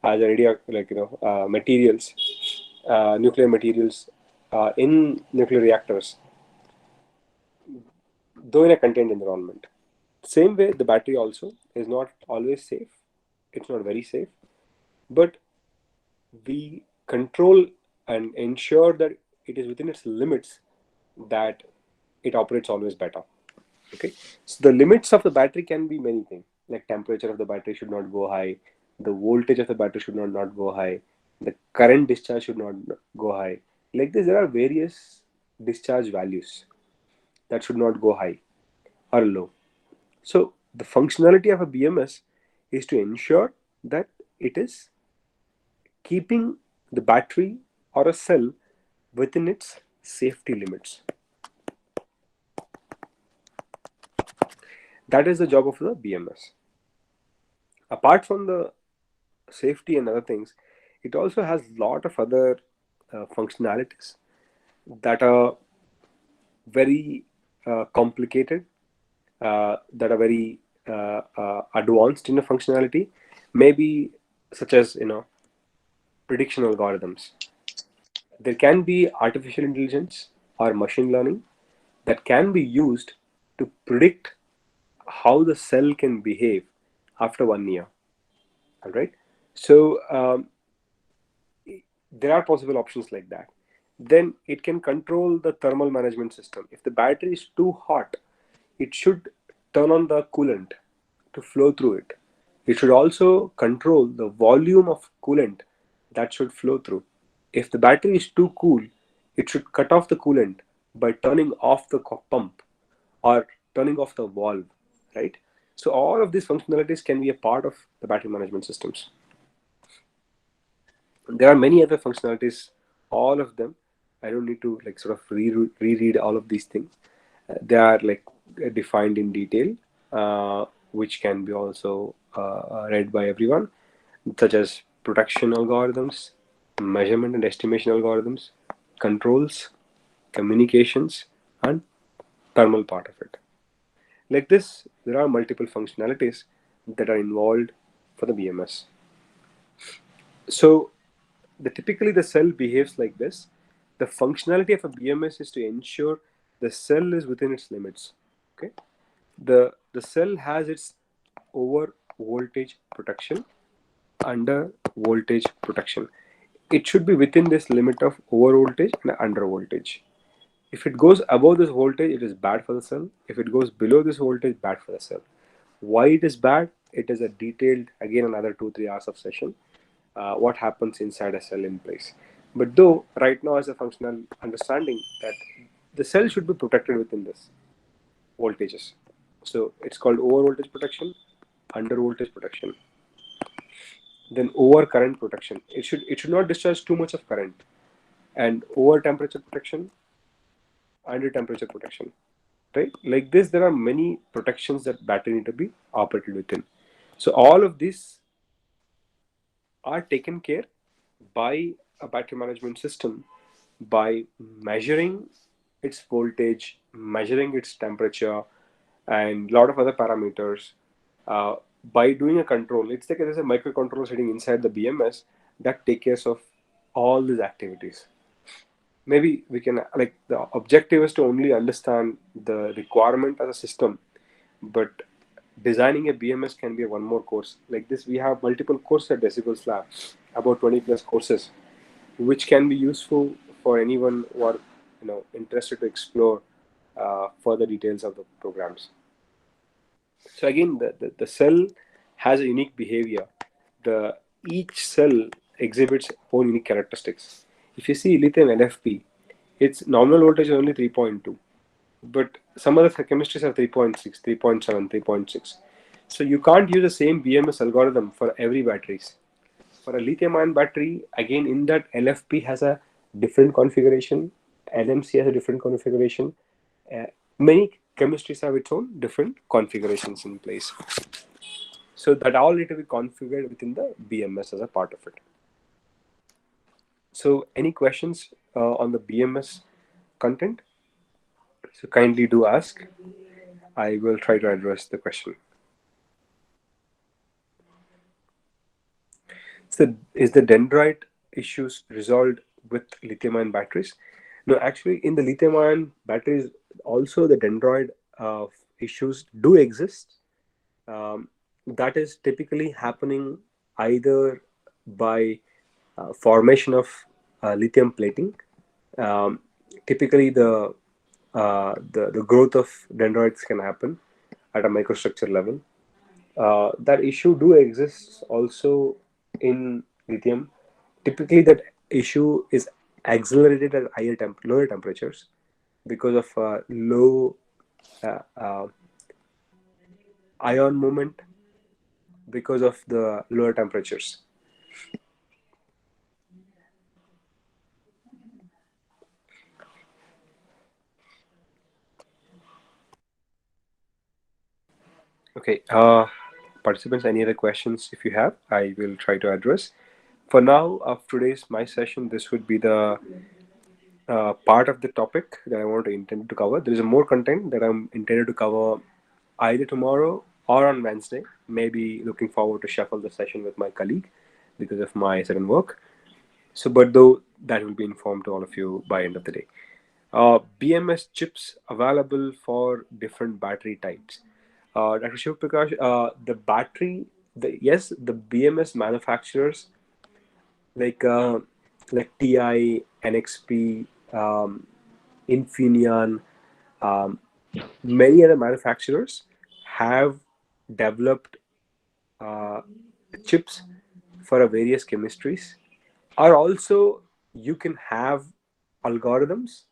as a materials, nuclear materials in nuclear reactors, though in a contained environment. Same way, the battery also is not always safe. It's not very safe, but we control and ensure that it is within its limits, that it operates always better. Okay, so the limits of the battery can be many things. Like temperature of the battery should not go high, the voltage of the battery should not go high, the current discharge should not go high. Like this, there are various discharge values. that should not go high or low. So the functionality of a BMS is to ensure that it is keeping the battery or a cell within its safety limits. That is the job of the BMS. Apart from the safety and other things, it also has a lot of other functionalities that are very complicated, that are very advanced in a functionality, maybe such as prediction algorithms. There can be artificial intelligence or machine learning that can be used to predict how the cell can behave after 1 year. All right. So there are possible options like that. Then it can control the thermal management system. If the battery is too hot, it should turn on the coolant to flow through it. It should also control the volume of coolant that should flow through. If the battery is too cool, it should cut off the coolant by turning off the pump or turning off the valve, right? So all of these functionalities can be a part of the battery management systems. There are many other functionalities, all of them. I don't need to like sort of reread all of these things. They are like defined in detail, which can be also read by everyone, such as production algorithms, measurement and estimation algorithms, controls, communications, and thermal part of it. Like this, there are multiple functionalities that are involved for the BMS. So typically the cell behaves like this. The functionality of a BMS is to ensure the cell is within its limits. Okay, the cell has its over voltage protection, under voltage protection. It should be within this limit of over voltage and under voltage. If it goes above this voltage, it is bad for the cell. If it goes below this voltage, bad for the cell. Why it is bad? It is a detailed, again, another 2-3 hours of session. What happens inside a cell in place. But though right now as a functional understanding that the cell should be protected within this voltages. So it's called over voltage protection, under voltage protection. Then over current protection. It should not discharge too much of current. And over temperature protection, under temperature protection. Right? Like this, there are many protections that battery need to be operated within. So all of these are taken care by a battery management system by measuring its voltage, measuring its temperature, and a lot of other parameters. By doing a control, it's like there's a microcontroller sitting inside the BMS that takes care of all these activities. Maybe we can, like, the objective is to only understand the requirement as a system, but designing a BMS can be one more course. Like this, we have multiple courses at Decibels Lab, about 20 plus courses, which can be useful for anyone who are interested to explore further details of the programs. So again, the cell has a unique behavior. Each cell exhibits own unique characteristics. If you see lithium LFP, its nominal voltage is only 3.2, but some other chemistries are 3.6, 3.7, 3.6. So you can't use the same BMS algorithm for every batteries. For a lithium-ion battery, again, in that LFP has a different configuration, LMC has a different configuration. Many chemistries have its own different configurations in place. So that all need to be configured within the BMS as a part of it. So any questions on the BMS content? So kindly do ask. I will try to address the question. So is the dendrite issues resolved with lithium-ion batteries? No, actually, in the lithium-ion batteries, also the dendrite issues do exist. That is typically happening either by formation of lithium plating. Typically, the growth of dendrites can happen at a microstructure level. That issue do exist also in lithium. Typically, that issue is accelerated at lower temperatures. because of low ion movement, because of the lower temperatures. Okay, participants, any other questions if you have, I will try to address. For now, of today's my session, this would be the part of the topic that I want to intend to cover. There is more content that I'm intended to cover either tomorrow or on Wednesday. Maybe looking forward to shuffle the session with my colleague because of my certain work. So, but though that will be informed to all of you by end of the day. BMS chips available for different battery types. Dr. Shiv Prakash, the battery, yes, the BMS manufacturers like TI, NXP, Infineon, um, many other manufacturers have developed uh, chips for various chemistries. Or also, you can have algorithms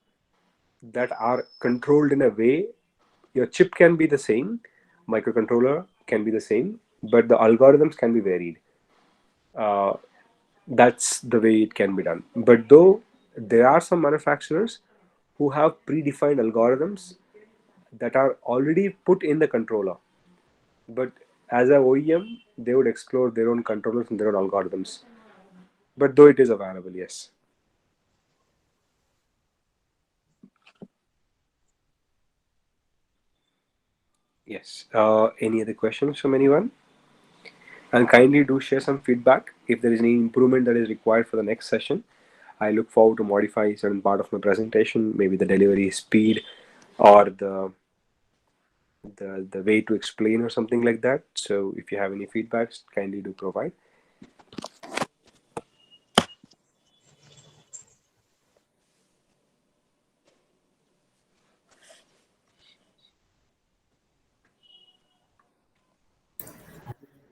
that are controlled in a way. Your chip can be the same, microcontroller can be the same, but the algorithms can be varied. Uh, that's the way it can be done. But though there are some manufacturers who have predefined algorithms that are already put in the controller, but as a OEM, they would explore their own controllers and their own algorithms. But though it is available, yes. Yes. Any other questions from anyone? And kindly do share some feedback if there is any improvement that is required for the next session. I look forward to modify certain part of my presentation, maybe the delivery speed or the way to explain or something like that. So if you have any feedbacks, kindly do provide.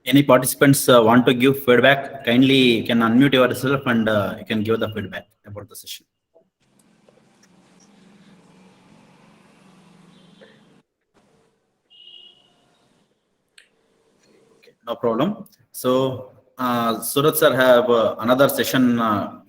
Any participants want to give feedback? Kindly you can unmute yourself and you can give the feedback about the session. Okay, no problem. So Surat sir have another session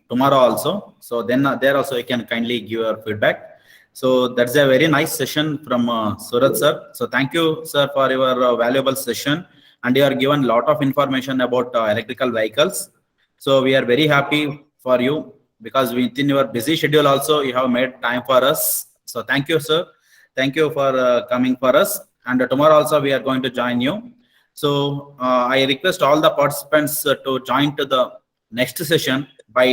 tomorrow also. So then there also you can kindly give your feedback. So that's a very nice session from Surat sir. So thank you sir for your valuable session, and you are given a lot of information about electrical vehicles. So we are very happy for you because within your busy schedule also you have made time for us. So thank you sir. Thank you for coming for us. And tomorrow also we are going to join you. So I request all the participants to join to the next session by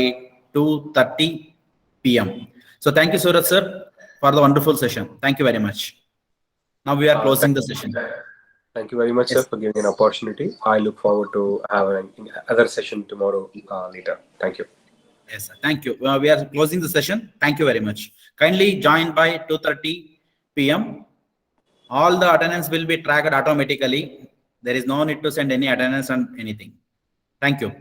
2:30 p.m. So thank you, Surat sir, for the wonderful session. Thank you very much. Now we are closing the session. Thank you very much, sir, Yes. for giving an opportunity. I look forward to having another session tomorrow later. Thank you. Yes, sir. Thank you. We are closing the session. Thank you very much. Kindly join by 2:30 p.m. All the attendance will be tracked automatically. There is no need to send any attendance on anything. Thank you.